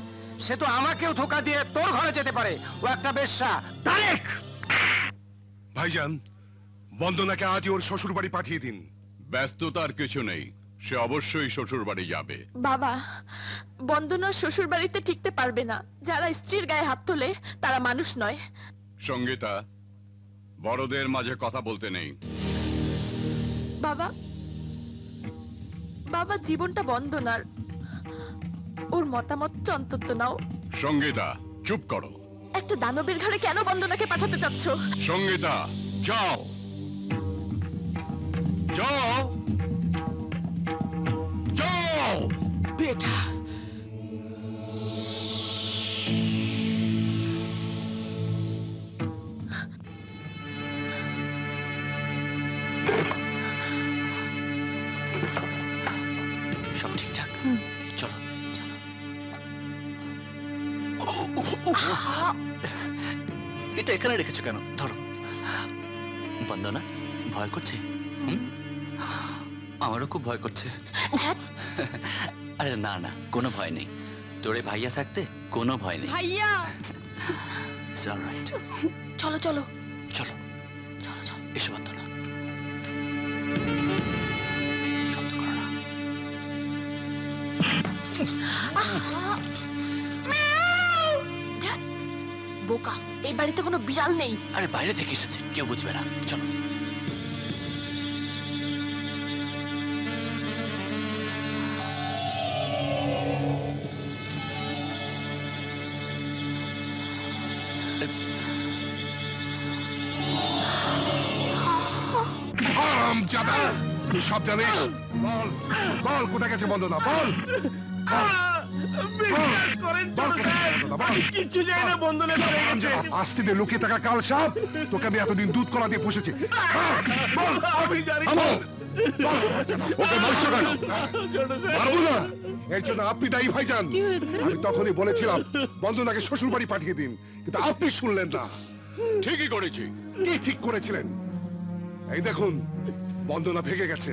সে তো আমাকেও ধোকা দিয়ে তোর ঘরে যেতে পারে। ও একটা বেশ্যা। তারেক! ভাইজান, বন্দনাকে আজই ওর শ্বশুর বাড়ি পাঠিয়ে দিন। ব্যস্ততার কিছু নেই, সে অবশ্যই শ্বশুর বাড়ি যাবে। বাবা, বন্দনা শ্বশুর বাড়িতে টিকতে পারবে না। যারা স্ত্রীর গায়ে হাত তোলে তারা মানুষ নয়। সঙ্গীতা, বড়দের মাঝে কথা বলতে নেই। বাবা, বাবা জীবনটা বন্দনার, ওর মতামতটা অন্তত নাও। সঙ্গীতা, চুপ করো। একটা দানবের ঘরে কেন বন্দনাকে পাঠাতে চাচ্ছ? সঙ্গীতা, যাও যাও যাও। বেটা, সব ঠিকঠাক, চলো। এটা এখানে রেখেছো কেন? ধরো। বন্দনা, ভয় করছে? আমারও খুব ভয় করছে। আরে না না, কোনো ভয় নেই। তোরে ভাইয়া থাকতে কোনো ভয় নেই। ভাইয়া, It's all right. চলো চলো চলো চলো চলো, এসো বন্দনা। শব্দ করো না। বোকা, এই বাড়িতে কোনো বিড়াল নেই। আরে বাইরে থেকে এসেছে, কেউ বুঝবে না। চলো। জাদা, তুই সব জানিস? বল বল, কোথায় গেছে বন্দনা? বল কিচ্ছু জানি না, বন্দনা ধরে গেছে। আস্তে দিয়ে লুকিয়ে থাকা কাল সাপ, তোকে আমি এতদিন দুধ কলা দিয়ে পুষেছি। আমি জানি না। ওকে মারছো কেন? মারবো না, এর জন্য আপনি দায়ী ভাইজান। কি হয়েছে? আমি তখনই বলেছিলাম বন্দনাকে শ্বশুর বাড়ি পাঠিয়ে দিন, কিন্তু আপনি শুনলেন না। ঠিকই করেছি। কি ঠিক করেছিলেন? এই দেখুন, বন্দনা ভেগে গেছে,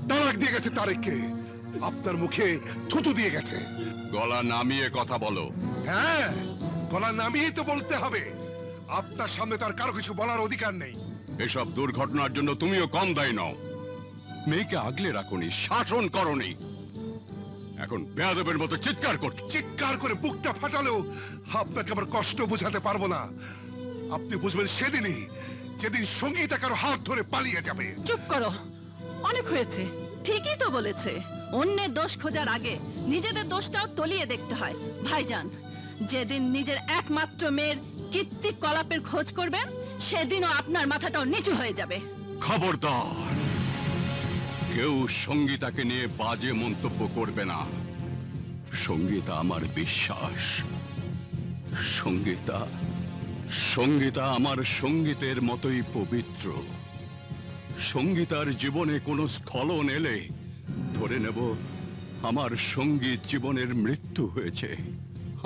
তালাক দিয়ে গেছে তারেককে, আপনার মুখে থুতু দিয়ে গেছে। গলা নামিয়ে কথা বলো। হ্যাঁ, গলা নামিয়েই তো বলতে হবে। আপনার সামনে তো আর কারো কিছু বলার অধিকার নেই। এসব দুর্ঘটনার জন্য তুমিও কম দায়ী নও। মেয়েকে আগলে রাখোনি, শাসন করনি, এখন বেয়াদবের মতো চিৎকার করছো। চিৎকার করে বুকটা ফাটালেও আপনাকে আমার কষ্ট বোঝাতে পারবো না। আপনি বুঝবেন সেদিনই, যেদিন সঙ্গীতা কারো হাত ধরে পালিয়ে যাবে। চুপ করো, অনেক হয়েছে। ঠিকই তো বলেছে, অন্যের দোষ খোঁজার আগে নিজেদের দোষটাও তলিয়ে দেখতে হয়। ভাইজান, যেদিন নিজের একমাত্র মেয়ের কীর্তি কলাপের খোঁজ করবেন, সেদিনও আপনার মাথাটাও নিচু হয়ে যাবে। খবরদার, কেউ সঙ্গীতাকে নিয়ে বাজে মন্তব্য করবে না। সঙ্গীতা আমার বিশ্বাস। সঙ্গীতা আমার সঙ্গীতের মতোই পবিত্র। সঙ্গীতার জীবনে কোনো স্খলন এলে ধরে নেব আমার সঙ্গীত জীবনের মৃত্যু হয়েছে।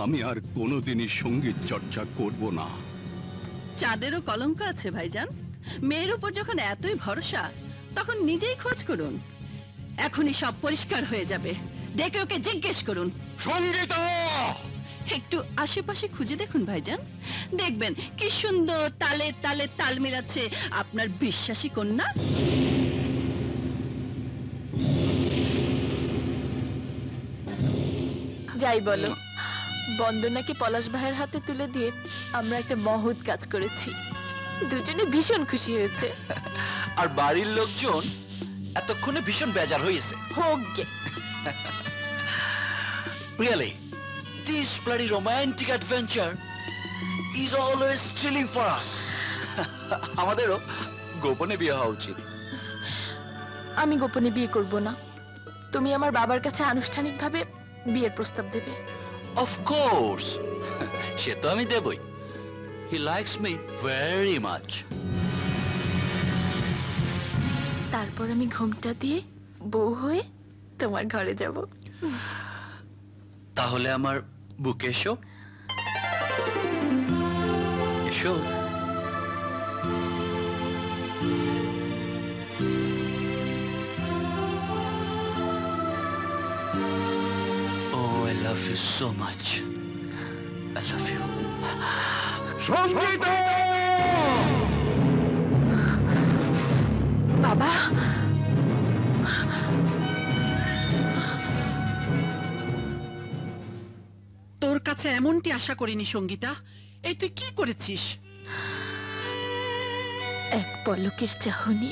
আমি আর কোনোদিনই সঙ্গীত চর্চা করব না। চাঁদেরও কলঙ্ক আছে ভাইজান। মেয়ের উপর যখন এতই ভরসা, তখন নিজেই খোঁজ করুন। এখনই সব পরিষ্কার হয়ে যাবে। ডেকে ওকে জিজ্ঞেস করুন। সঙ্গীতা! একটু আশেপাশে খুঁজে দেখুন ভাইজান, দেখবেন কি সুন্দর তালে তালে তাল মিলাচ্ছে আপনার বিশ্বাসী কন্যা। যাই বলো, বন্দনাকে পলাশ ভাইয়ের হাতে তুলে দিয়ে আমরা একটা মহৎ কাজ করেছি। দুজনে ভীষণ খুশি হয়েছে। আর বাড়ির লোকজন এতক্ষণে ভীষণ বেজার হয়েছে। হোক গে। Really, this bloody romantic adventure is always stealing for us. আমাদেরও গোপনে বিয়ে হওয়া উচিত। আমি গোপনে বিয়ে করব না, তুমি আমার বাবার কাছে আনুষ্ঠানিকভাবে বিয়ের প্রস্তাব দেবে। Of course. সে তো আমি দেবই। He likes me very much. তারপর আমি ঘুমটা দিয়ে বউ হয়ে তোমার ঘরে যাব। তাহলে আমার বুকে এসো। এসো। Oh, I love you so much. I love you. Sangeeta! বাবা, তোর কাছে এমনটি আশা করিনি সঙ্গীতা। এই তুই কি করেছিস? এক পলকের চাহনি,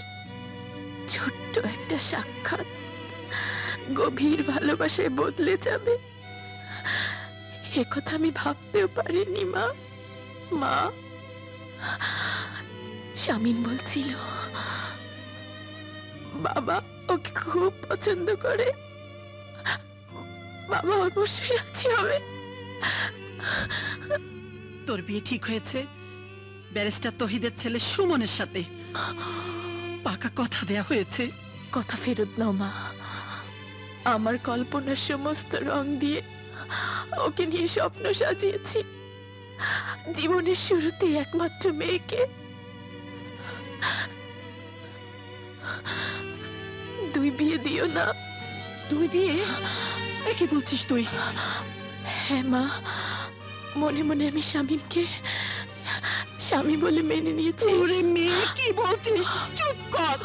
ছোট্ট একটা সাক্ষাৎ গভীর ভালোবাসায় বদলে যাবে, এ কথা আমি ভাবতেও পারিনি। মা, মা, শামীম বলছিল বাবা ওকে খুব পছন্দ করে, বাবা অবশ্যই রাজি হবে। তোর বিয়ে ঠিক হয়েছে ব্যারিস্টার তহিদের ছেলে সুমনের সাথে, পাকা কথা দেয়া হয়েছে। কথা ফেরত নাও মা, আমার কল্পনার সমস্ত রং দিয়ে ওকে নিয়ে স্বপ্ন সাজিয়েছি, জীবনের শুরুতে একমাত্র মেয়েকে। দুই বিয়ে দিও না। তুই বিয়ে? কি বলছিস তুই? হ্যাঁ মা, মনে মনে আমি শামীমকে স্বামী বলে মেনে নিয়েছি। ওরে মেয়ে, কি বলছিস? চুপ কর,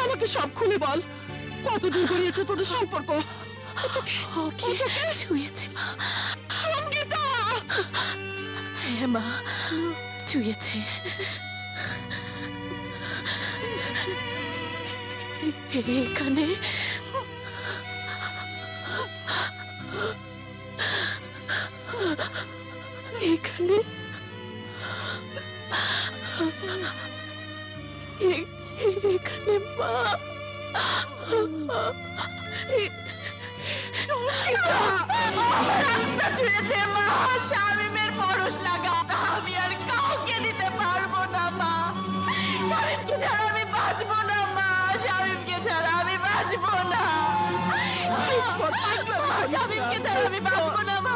আমাকে সব খুলে বল। কতদিন গড়িয়েছে তোদের সম্পর্ক? ওকে ছুঁয়েছে মা। সঙ্গীতা! হ্যাঁ মা, ছুঁয়েছে। এখানে এখানে এখানে মা, ছুঁয়েছে মা। শামীমের পরশ লাগা আমি আর কাউকে দিতে পারবো না মা। শামীমকে ছাড়া আমি বাঁচবো না মা, শামীমকে ছাড়া আমি বাঁচবো না। শামীমকে ছাড়া আমি বাঁচবো না মা।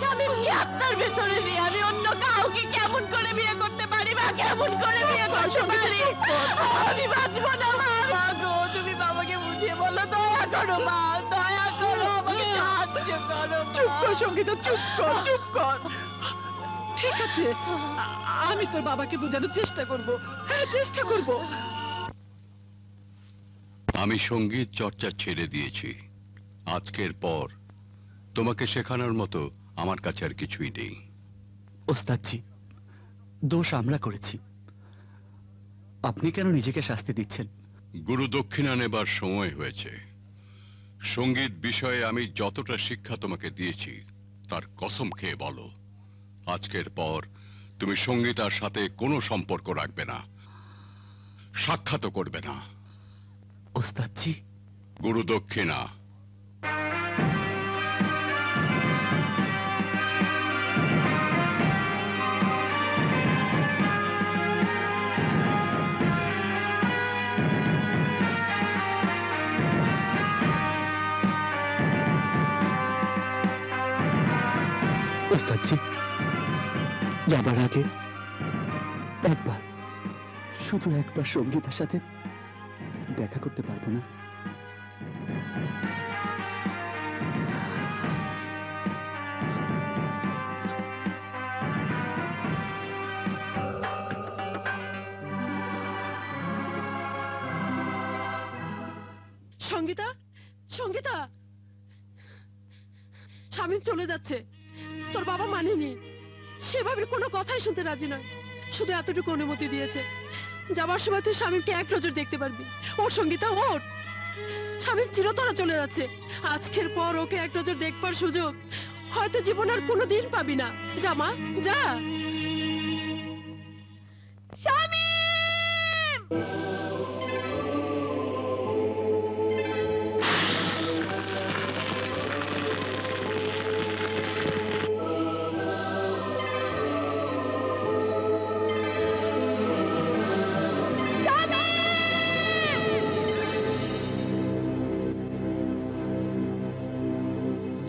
শামীমকে আপনার ভেতরে নিয়ে আমি অন্য কাউকে কেমন করে বিয়ে করতে পারি মা? কেমন করে বিয়ে করতে পারি? আমি বাঁচবো না মা। গো, তুমি বাবাকে বুঝিয়ে বলো, দয়া করো মা, দয়া করো, আমাকে সাহায্য করো। চুপ কর সঙ্গীতা, চুপ কর, চুপ কর। ঠিক আছে, আমি তোর বাবাকে বোঝানোর চেষ্টা করব। হ্যাঁ, চেষ্টা করব। আমি সঙ্গীত চর্চা ছেড়ে দিয়েছি। আজকের পর তোমাকে শেখানোর মতো আমার কাছে আর কিছুই নেই। ওস্তাদজি, দোষ আমরা করেছি, আপনি কেন নিজেকে শাস্তি দিচ্ছেন? গুরু দক্ষিণা নেবার সময় হয়েছে। সঙ্গীত বিষয়ে আমি যতটা শিক্ষা তোমাকে দিয়েছি তার কসম খেয়ে বলো, আজকের পর তুমি সঙ্গীতার সাথে কোনো সম্পর্ক রাখবে না, সাক্ষাৎও করবে না। ওস্তাদজি, গুরু দক্ষিণা। ওস্তাদজি, যাবার আগে একবার, শুধু একবার সঙ্গীতার সাথে দেখা করতে পারবো না? সঙ্গীতা, সঙ্গীতা, শামীম চলে যাচ্ছে। তোর বাবা মানেনি, সেভাবে কোনো কথাই শুনতে রাজি নয়, শুধু এতটুকু অনুমতি দিয়েছে, যাবার সময় তুই শামীমকে এক নজর দেখতে পারবি। ও সঙ্গীতা, ওঠ। শামীম চিরতরে চলে যাচ্ছে, আজকের পর ওকে এক নজর দেখবার সুযোগ হয়তো জীবন আর কোনোদিন পাবি না। যা মা, যা।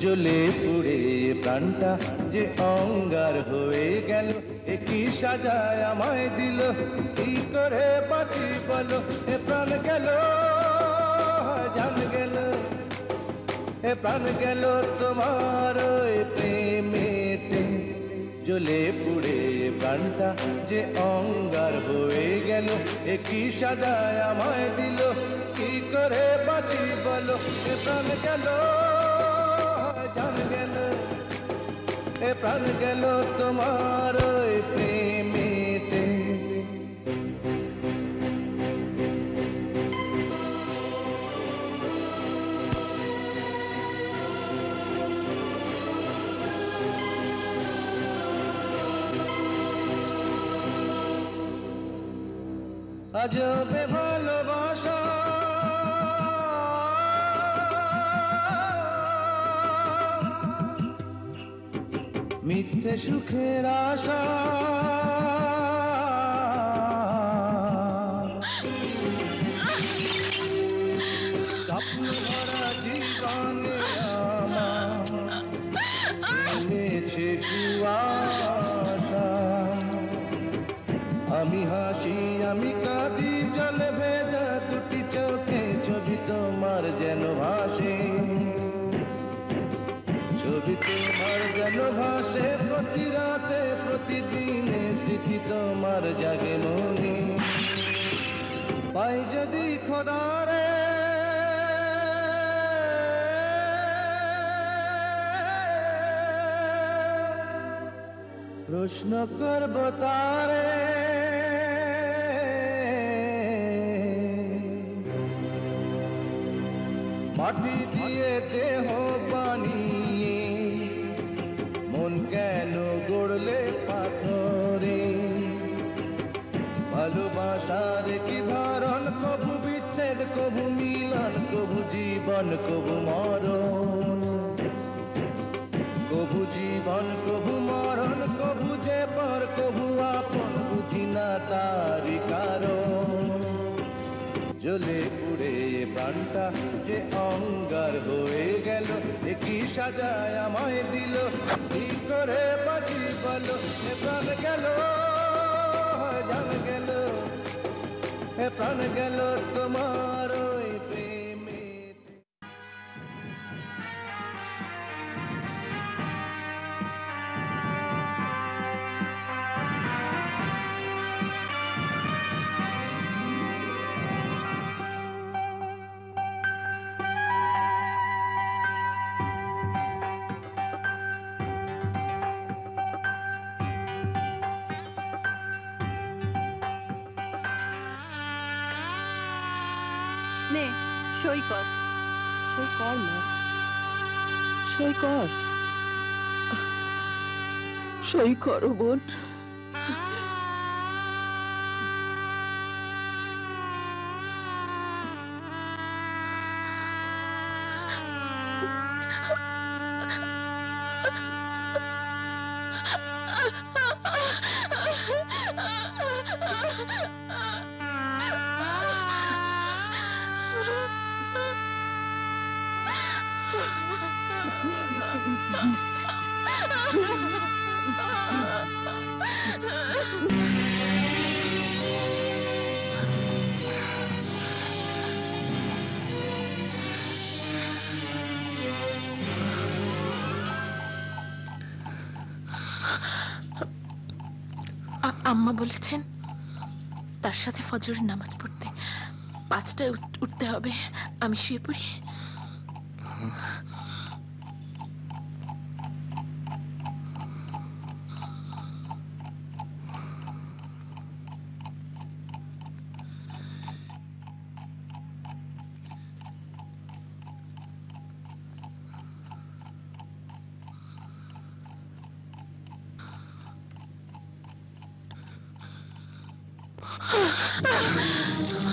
জ্বলে পুড়ে প্রাণটা যে অঙ্গার হয়ে গেল, এ কি সাজায় আমায় দিল, কি করে বাঁচি বলো, এ প্রাণ গেল জান গেল, এ প্রাণ গেল তোমার ওই প্রেমেতে। জ্বলে পুড়ে প্রাণটা যে অঙ্গার হয়ে গেল, এ কি সাজায় আমায় দিল, কি করে বাঁচি বলো, এ প্রাণ গেল জান গেল, এ প্রাণ গেল তোমার ওই প্রেমেতে। আজবে ভালোবাসা মিথ্যে সুখের আশা, স্বপ্ন ভরা জীবনে আমার এনেছে কুয়াশা। আমি হাসি আমি কাঁদি জলে ভেজা দুটি চোখে, ছবি তোমার যেন ভাসে, ছবি তোমার যেন ভাসে, প্রতি রাতে প্রতিদিনে স্মৃতি তোমার জাগে মনে। পাই যদি খোদারে প্রশ্ন করব তারে, মাটি দিয়ে দেহ বানিয়ে মন কেন গড়লে পাথরে। ভালোবাসার কি ধরন, কবু বিচ্ছেদ কবু মিলন, কবু জীবন কবু মরণ, কবু জীবন কবু মরণ, কবু যে পর কবু আপন, বুঝি না তারি কারণ। জ্বলে পুড়ে প্রাণটা যে অঙ্গার হয়ে গেল, এ কি সাজায় আমায় দিল, কি করে বাঁচি বলো, এ প্রাণ গেল জান গেল, এ প্রাণ গেল তোমার ওই প্রেমেতে। নে সই কর। সই কর না, সই কর, সই করো বোন। আম্মা বলেছেন তার সাথে ফজরের নামাজ পড়তে 5টায় উঠতে হবে। আমি শুয়ে পড়ি।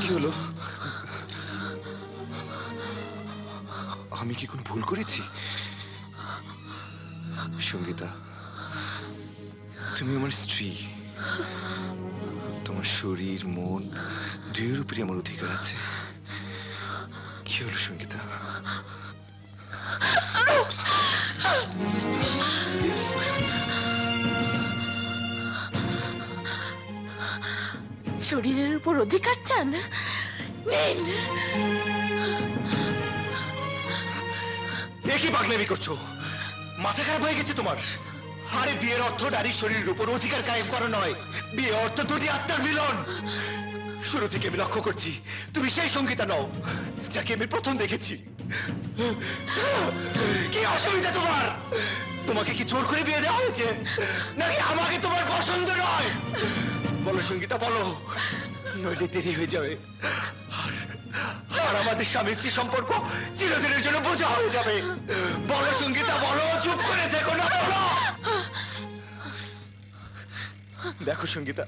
কি হলো? আমি কি কোন ভুল করেছি? সঙ্গীতা, তুমি আমার স্ত্রী, তোমার শরীর মন দুইয়ের উপরই আমার অধিকার আছে। কি হলো সঙ্গীতা? শরীরের উপর অধিকার চান? নেন। কি পাগলামি করছো? মাথা খারাপ হয়ে গেছে তোমার? আরে বিয়ের অর্থ নারীর শরীরের উপর অধিকার কায়েম করা নয়, বিয়ে অর্থ দুটি আত্মার মিলন। শুরু থেকে আমি লক্ষ্য করছি তুমি সেই সঙ্গীতা নও যাকে আমি প্রথম দেখেছি। কি অসুবিধা তোমার? তোমাকে কি জোর করে বিয়ে দেওয়া হয়েছে, নাকি আমাকে তোমার পছন্দ নয়? বলো সঙ্গীতা, বলো, নইলে দেরি হয়ে যাবে আর আমাদের স্বামী স্ত্রী সম্পর্ক চিরদিনের জন্য বোঝা হয়ে যাবে। বলো সঙ্গীতা, বলো, চুপ করে থেকো না, বলো। দেখো সঙ্গীতা,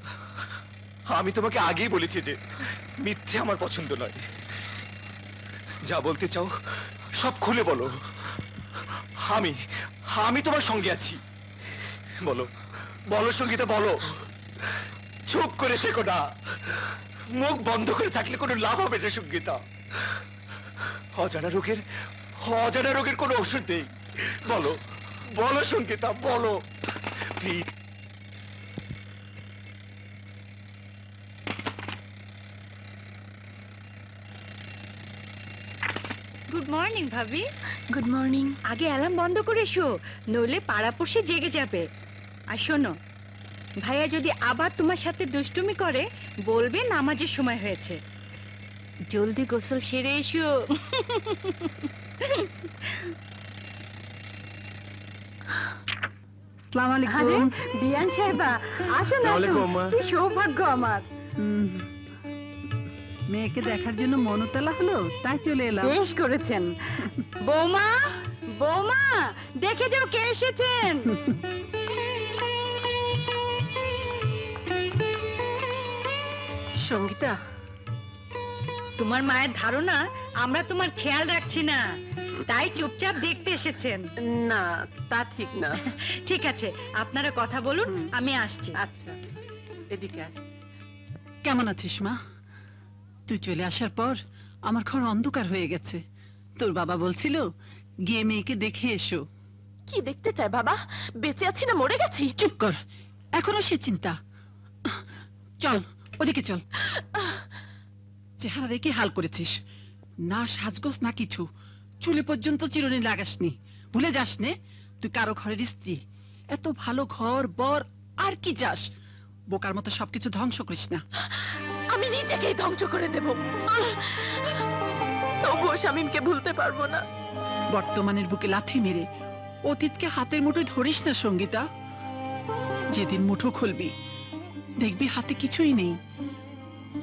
আমি তোমাকে আগেই বলেছি যে মিথ্যে আমার পছন্দ নয়। যা বলতে চাও সব খুলে বলো। আমি তোমার সঙ্গে আছি। বলো বলো সঙ্গীতা, বলো। চুপ করে থেকো না, মুখ বন্ধ করে থাকলে কোনো লাভ হবে না সঙ্গীতা। অজানা রোগের কোনো ওষুধ নেই। বলো বলো সঙ্গীতা, বলো প্লিজ। গুড মর্নিং ভাবি। Good morning. আগে অ্যালার্ম বন্ধ করে এসো, নইলে পাড়াপড়শি জেগে যাবে। আর শোনো, ভাইয়া যদি আবার তোমার সাথে দুষ্টুমি করে বলবে নামাজের সময় হয়েছে। জলদি গোসল সেরে এসো। আসসালামু আলাইকুম। বিয়ান সাহেবা, আসো না, কি সৌভাগ্য আমার। মেয়েকে দেখার জন্য মনতলা হলো, তাই চলে এলাম। বেশ করেছেন। বৌমা, বৌমা, দেখে যাও কে এসেছেন। সঙ্গীতা, তোমার মায়ের ধারণা আমরা তোমার খেয়াল রাখছি না, তাই চুপচাপ দেখতে এসেছেন। না, তা ঠিক না। ঠিক আছে, আপনারা কথা বলুন, আমি আসছি। আচ্ছা, এদিকে আয়। কেমন আছিস মা? তুই চলে আসার পর আমার ঘর অন্ধকার হয়ে গেছে। তোর বাবা বলছিল গিয়ে মেয়েকে দেখে এসো। কি দেখতে চায় বাবা? বেঁচে আছি না মরে গেছি? চুপ কর, এখনো সে চিন্তা। চল ওদিকে চল। চেহারা রেখে হাল করেছিস, না সাজগোজ না কিছু, চুলে পর্যন্ত চিরুনি লাগাসনি। ভুলে যাস নে তুই কারো ঘরের স্ত্রী। এত ভালো ঘর বর আর কি চাস? বোকার মতো সবকিছু ধ্বংস করিস না। আমি নিজেকেই ধ্বংস করে দেব, তবুও শামীমকে ভুলতে পারবো না। বর্তমানের বুকে লাথি মেরে অতীতকে হাতের মুঠোয় ধরিস না সঙ্গীতা। যেদিন মুঠো খুলবি দেখবি হাতে কিছুই নেই।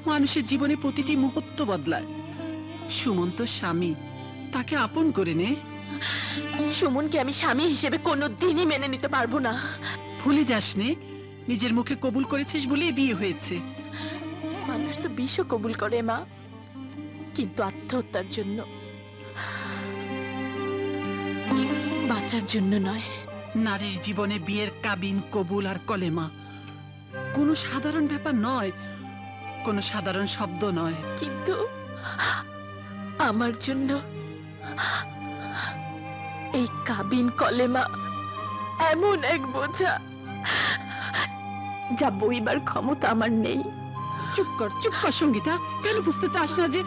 মানুষের জীবনে প্রতিটি মুহূর্ত বদলায়। সুমন্ত স্বামী, তাকে আপন করে নে। সুমনকে আমি স্বামী হিসেবে কোনোদিনই মেনে নিতে পারবো না। ভুলে যাস নে নিজের মুখে কবুল করেছিস বলেই বিয়ে হয়েছে। মানুষ তো বিষও কবুল করে মা, কিন্তু আত্মহত্যার জন্য, বাঁচার জন্য নয়। নারীর জীবনে বিয়ের কাবিন, কবুল আর কলেমা কোনো সাধারণ ব্যাপার নয়, কোনো সাধারণ শব্দ নয়। কিন্তু আমার জন্য এই কাবিন কলেমা এমন এক বোঝা যা বইবার ক্ষমতা আমার নেই। চুপ কর, চুপ কর সঙ্গীতা। কেন বুঝতে চাস না যে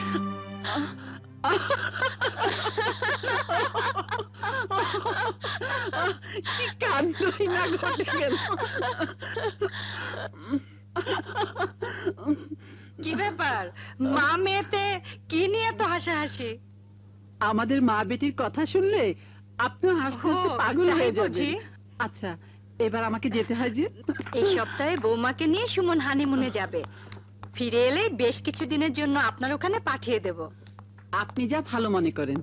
কি কান্দই না ঘটে গেল। কি ব্যাপার, মা মেয়েতে কি নিয়ে তো হাসাহাসি? আমাদের মা বেটির কথা শুনলে আপনিও হাসতে হাসতে পাগল হয়ে যাবেন। আচ্ছা, এবার আমাকে যেতে হয় যে। এই সপ্তাহে বৌমাকে নিয়ে সুমন হানিমুনে যাবে। ফিরে এলে বেশ কিছুদিনের জন্য আপনার ওখানে পাঠিয়ে দেব। আপনি যা ভালো মনে করেন।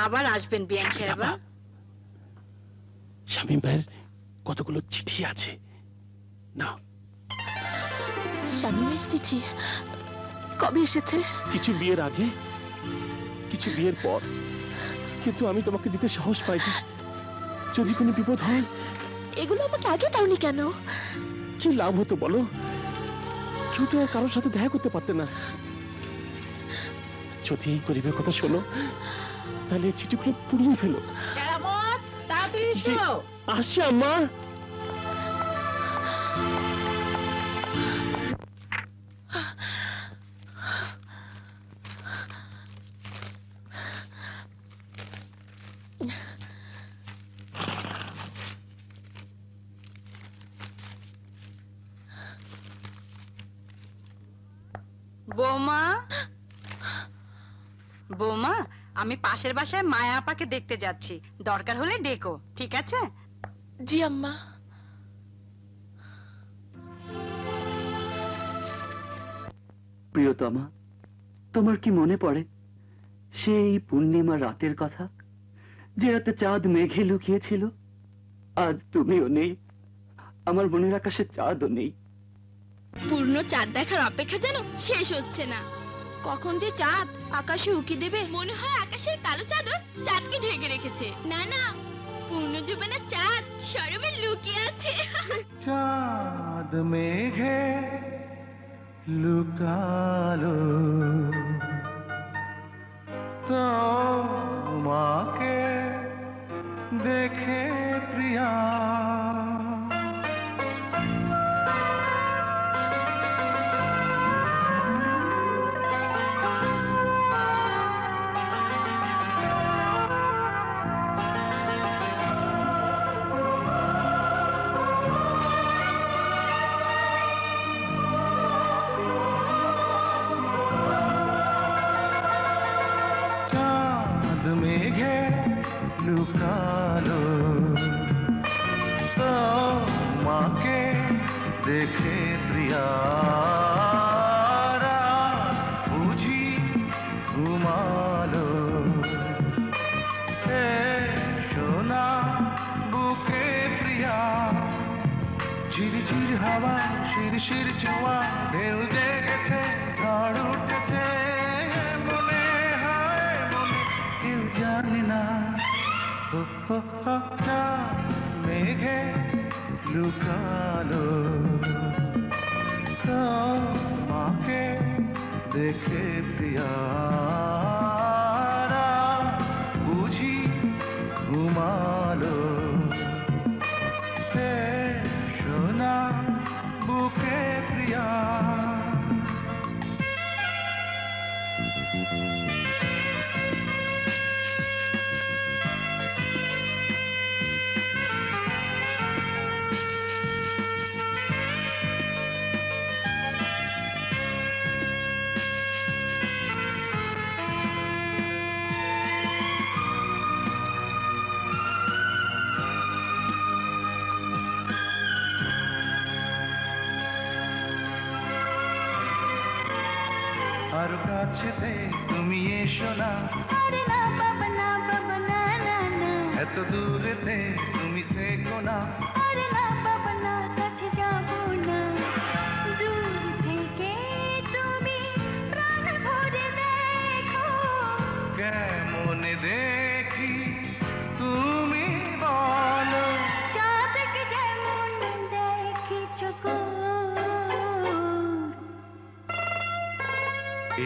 আবার আসবেন বিয়ান সাহেবা। শামীম ভাইয়ের কতগুলো চিঠি আছে না? শামীমের চিঠি কবে এসেছে? কিছু বিয়ের আগে, কিছু বিয়ের পর, কিন্তু আমি তোমাকে দিতে সাহস পাইনি। যদি কোনো বিপদ হয়। এগুলো আমাকে আগে দাওনি কেন? কি লাভ হতো বলো? কেউ তো কারোর সাথে দেখা করতে পারতে না। যদি এই গরিবের কথা শোনো, তাহলে চিঠিগুলো পুড়িয়ে ফেলো। এসো। আসি আম্মা। বৌমা, বৌমা, আমি পাশের বাসায় মায়া আপাকে দেখতে যাচ্ছি, দরকার হলে ডেকো, ঠিক আছে? জি আম্মা। প্রিয়তমা, তোমার কি মনে পড়ে সেই পূর্ণিমা রাতের কথা, যে রাতে চাঁদ মেঘে লুকিয়েছিল? আজ তুমিও নেই, আমার মনের আকাশে চাঁদও নেই। পূর্ণ চাঁদ দেখার অপেক্ষা যেন শেষ হচ্ছে না। কখন যে চাঁদ আকাশে উকি দেবে, মনে হয় আকাশের কালো চাদর চাঁদকে ঢেকে রেখেছে। না না, পূর্ণ যৌবনের চাঁদ শরমে লুকিয়ে আছে। চাঁদ মেঘে লুকালো তোমাকে দেখে প্রিয়া, মেঘে লুকালো তোমাকে দেখে প্রিয়া, বুঝি ঘুমালো সোনা বুকে প্রিয়া, ঝিরঝির হাওয়া শিরশির ছোঁয়া, ঢেউ জেগেছে ঝড় উঠেছে, মনে হয় মনে কেউ জানে না। চাঁদ মেঘে লুকালো তোমাকে দেখে প্রিয়া, বুঝি ঘুমালো সোনা বুকে প্রিয়া। আর কাছেতে তুমি এসো না, এত দূরেতে তুমি থেকো না, কেমন দেখি তুমি বলো,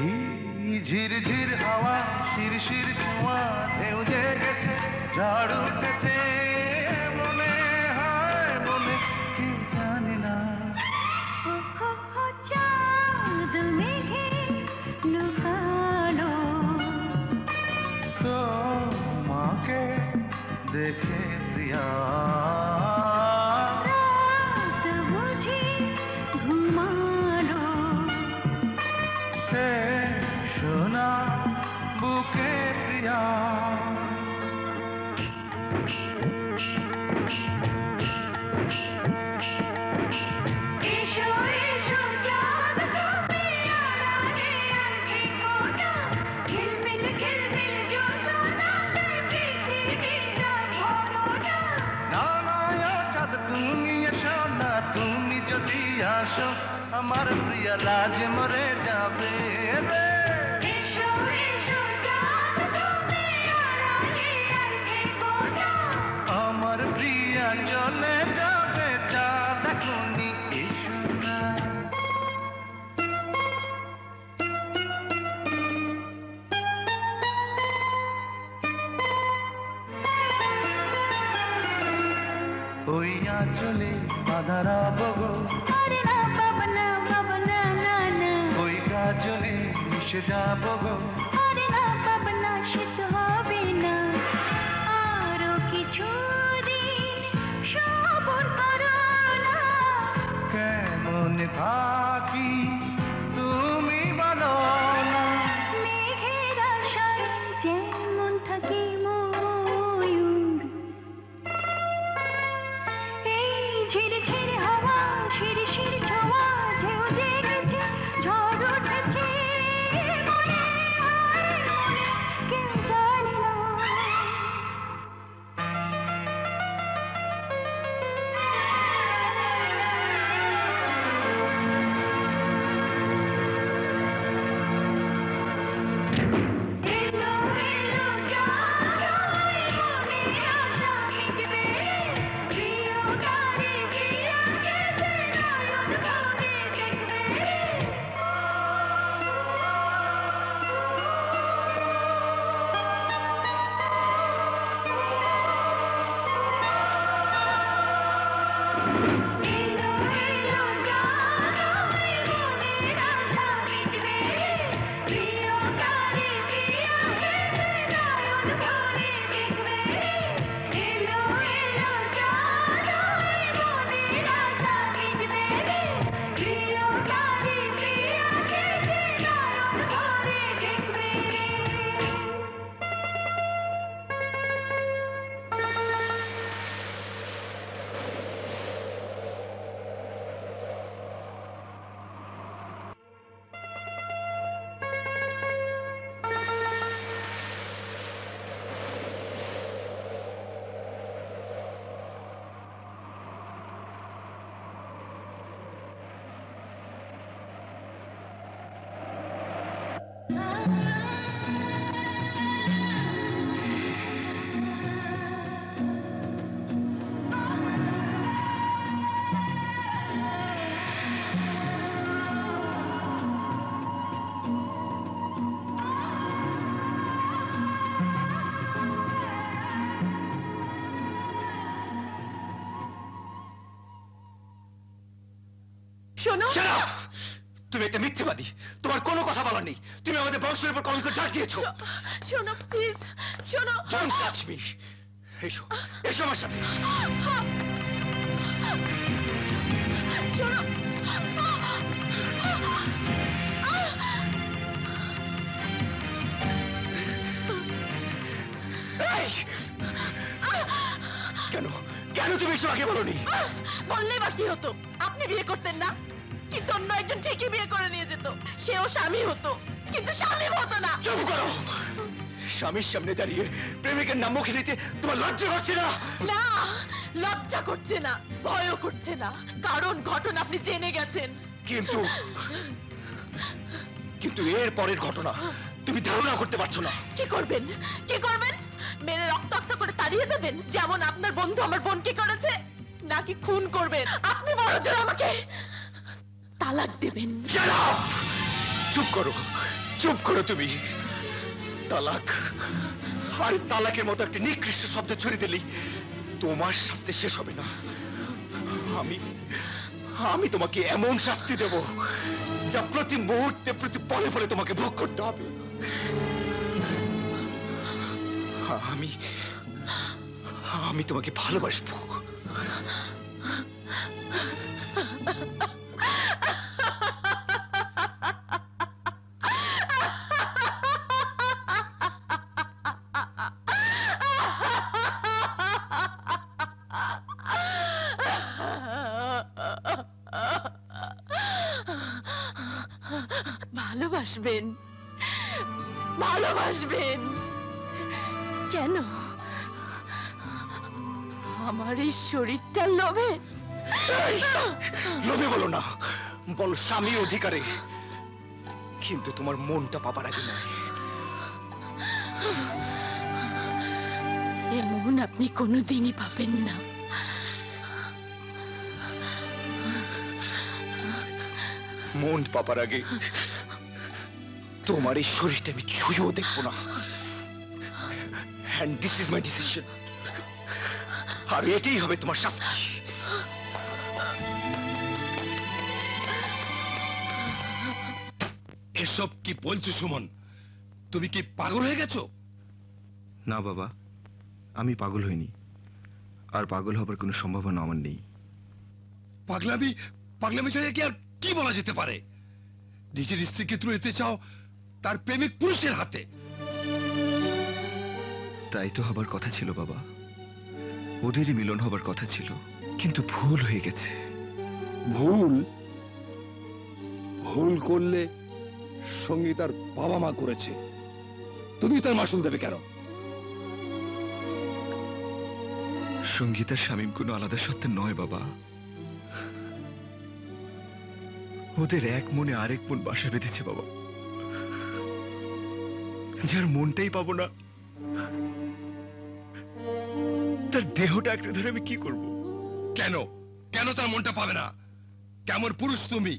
এই ঝিরঝির হাওয়া শিরশির ছোঁয়া, ঢেউ জেগেছে ঝড় উঠেছে, মনে হয় মনে কেউ জানে না। চাঁদ মেঘে লুকালো তোমাকে দেখে প্রিয়া, বুঝি ঘুমালো সোনা বুকে প্রিয়া। তুমি এসো না, তুমি যদি আসো আমার প্রিয়া লাজ মরে যাবে, আমার প্রিয়া চলে যাবে, চাঁদ এখনই এসো না। বাধা রব গো, আরে না বাবা না বাবা না না না, ওই কাজলে মিশে যাব গো, আরে না বাবা না সে তো হবে না, আরো কিছু দিন সবর করো না। কেমন থাকি তুমি বলো না, মেঘের আশায় যেমন থাকি ময়ূর, এই ঝিরঝির হাওয়া শিরশির ছোঁয়া ঢেউ জেগেছে ঝড় উঠেছে মনে হয় মনে কেউ জানে না। এলো এলো জানাই মনের আশা মিটবে, প্রিয় গানে প্রিয়া কেঁদে নয়ন ভরে দেখবে। এলো এলো জানাই মনের আশা মিটবে, প্রিয় গানে প্রিয়া কেঁদে নয়ন ভরে দেখবে। এলো এলো জানাই মনের আশা মিটবে, প্রিয় গানে প্রিয়া কেঁদে নয়ন ভরে দেখবে। শোনো, Shut up! তুমি একটা মিথ্যেবাদী, তোমার কোনো কথা বলার নেই, তুমি আমাদের বংশের উপর কলঙ্ক ঝাড় দিয়েছো। শোনো প্লিজ, শোনো। Don't touch me! এসো, এসো আমার সাথে। শোনো, এই! কেন কেন তুমি এসব আগে বলোনি? বললে বা কি হতো? আপনি বিয়ে করতেন না, কিন্তু অন্য একজন ঠিকই বিয়ে করে নিয়ে যেত, সেও স্বামী হতো, কিন্তু স্বামী হতো না। চুপ করো! স্বামীর সামনে দাঁড়িয়ে প্রেমিকের নাম মুখে নিতে তোমার লজ্জা হচ্ছে না? না, লজ্জা করছে না, ভয়ও করছে না, কারণ ঘটনা আপনি জেনে গেছেন। কিন্তু কিন্তু এর পরের ঘটনা তুমি ধারণা করতে পারছো না। কি করবেন? কি করবেন? মেরে রক্তাক্ত করে তাড়িয়ে দেবেন, যেমন আপনার বন্ধু আমার বোনকে করেছে, নাকি খুন করবেন? আপনি বড় জোর আমাকে তালাক দেবেন। Shut up! চুপ করো, চুপ করো তুমি। তালাক আর তালাকের মতো একটা নিকৃষ্ট শব্দ ছড়িয়ে দিলেই তোমার শাস্তি শেষ হবে না। আমি আমি তোমাকে এমন শাস্তি দেব যা প্রতি মুহূর্তে প্রতি পলে পলে তোমাকে ভোগ করতে হবে। আমি আমি তোমাকে ভালোবাসবো। ভালোবাসবেন, ভালোবাসবেন কেন? আমার এই শরীরটার লোভে? এই, লোভে বলো না, বলো স্বামী অধিকারে, কিন্তু তোমার মনটা পাবার আগে নয়। এ মন আপনি কোনোদিনই পাবেন না। মন পাবার আগে তোমার এই শরীরটা আমি ছুঁয়েও দেখবো না। And this is my decision. আর এটাই হবে তোমার শাস্তি। এসব কি বলছো সুমন? তুমি কি পাগল হয়ে গেছো? না বাবা, আমি পাগল হইনি, আর পাগল হবার কোনো সম্ভাবনা আমার নেই। পাগলামি ছাড়া কি আর কি বলা যেতে পারে? নিজের স্ত্রীকে তুলে দিতে চাও তার প্রেমিক পুরুষের হাতে। তাই তো হবার কথা ছিল বাবা, ওদেরই মিলন হবার কথা ছিল, কিন্তু ভুল হয়ে গেছে। ভুল ভুল করলে সঙ্গীতার বাবা মা করেছে, তুমি তার মাসুল দেবে কেন? সঙ্গীতার শামীম কোনো আলাদা সত্ত্বে নয় বাবা, ওদের এক মনে আরেক মন বাসা বেঁধেছে বাবা। যার মনটাই পাবো না, তার দেহটা আঁকড়ে ধরে আমি কি করব? কেন কেন তার মনটা পাবে না? কেমন পুরুষ তুমি?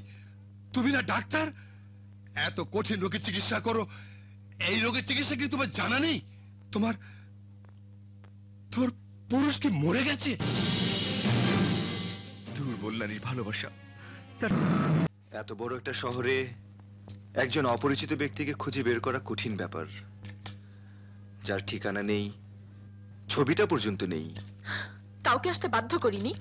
তুমি না ডাক্তার? এত কঠিন রোগের চিকিৎসা করো, এই রোগের চিকিৎসা কি তোমার জানা নেই? তোমার তোমার পুরুষ কি মরে গেছে? দুর্বল নারীর ভালোবাসা, এত বড় একটা শহরে একজন অপরিচিত ব্যক্তিকে খুঁজে বের করা কঠিন ব্যাপার, যার ঠিকানা নেই, ছবিটা পর্যন্ত নেই। কাউকে আসতে বাধ্য করিনি।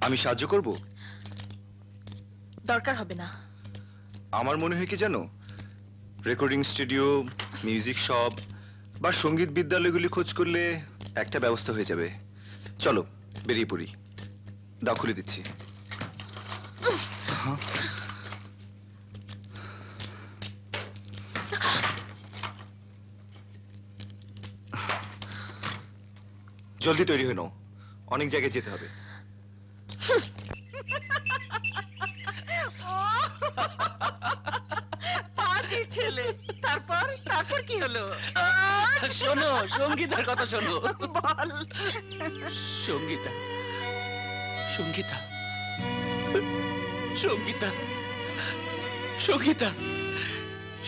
আমি সাহায্য করব? দরকার হবে না। আমার মনে হয় কি জানো, রেকর্ডিং স্টুডিও, মিউজিক শপ বা সঙ্গীত বিদ্যালয়গুলি খোঁজ করলে একটা ব্যবস্থা হয়ে যাবে। চলো বেরিয়ে পড়ি। দাও খুলে দিচ্ছি। জলদি তৈরি হয়ে নাও, অনেক জায়গায় যেতে হবে। পাজি ছেলে। তারপর তারপর কি হলো? শোনো, সঙ্গীতার কথা শোনো। বল। Sangeeta, Sangeeta, Sangeeta, Sangeeta,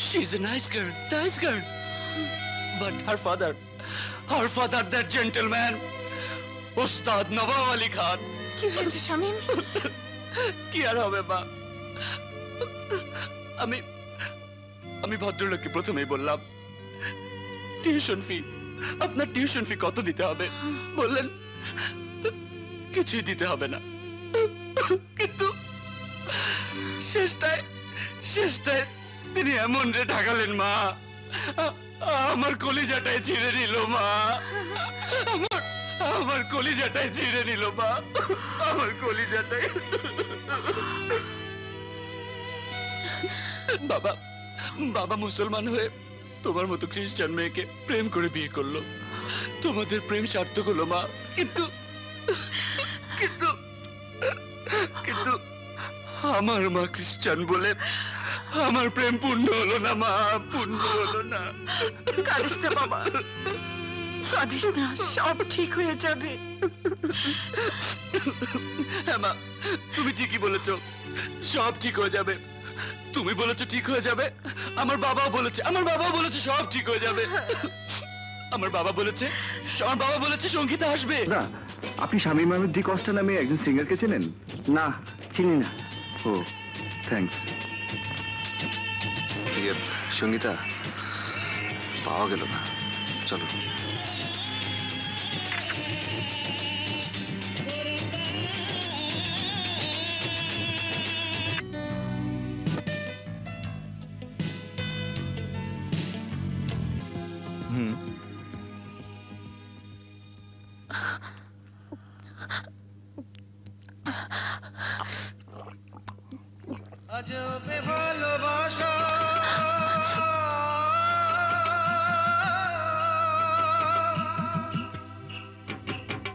she's a nice girl, but her father, that gentleman, উস্তাদ নবাব আলী খান। কি হয়েছে শামীম? কি আর হবে মা, আমি ভদ্রলোককে প্রথমেই বললাম, টিউশন ফি, আপনার টিউশন ফি কত দিতে হবে? বললেন কিছুই দিতে হবে না। কিন্তু শেষটায় তিনি এমন রে ঢাকালেন মা, আমার কলিজাটাই ছিঁড়ে নিল মা, আমার কলিজাটাই ছিঁড়ে নিল মা, আমার কলিজাটাই। বাবা মুসলমান হয়ে তোমার মতো খ্রিস্টান মেয়েকে প্রেম করে বিয়ে করলো, তোমাদের প্রেম সার্থক হলো মা। কিন্তু কিন্তু কিন্তু আমার মা খ্রিস্টান বলে আমার প্রেম পূর্ণ হলো না মা, পূর্ণ হলো না। কাঁদিস না বাবা, কাঁদিস না, সব ঠিক হয়ে যাবে। হ্যাঁ মা, তুমি ঠিকই বলেছো, সব ঠিক হয়ে যাবে। তুমি বলেছো ঠিক হয়ে যাবে, আমার বাবাও বলেছে সব ঠিক হয়ে যাবে। আমার বাবা বলেছে সঙ্গীতা আসবে। না, আপনি শামীম আহমেদ দি কস্টা নামে একজন সিঙ্গারকে চেনেন? না, চিনি না। ও, থ্যাঙ্কস। সঙ্গীতা পাওয়া গেল না, চলো। আজবে ভালোবাসা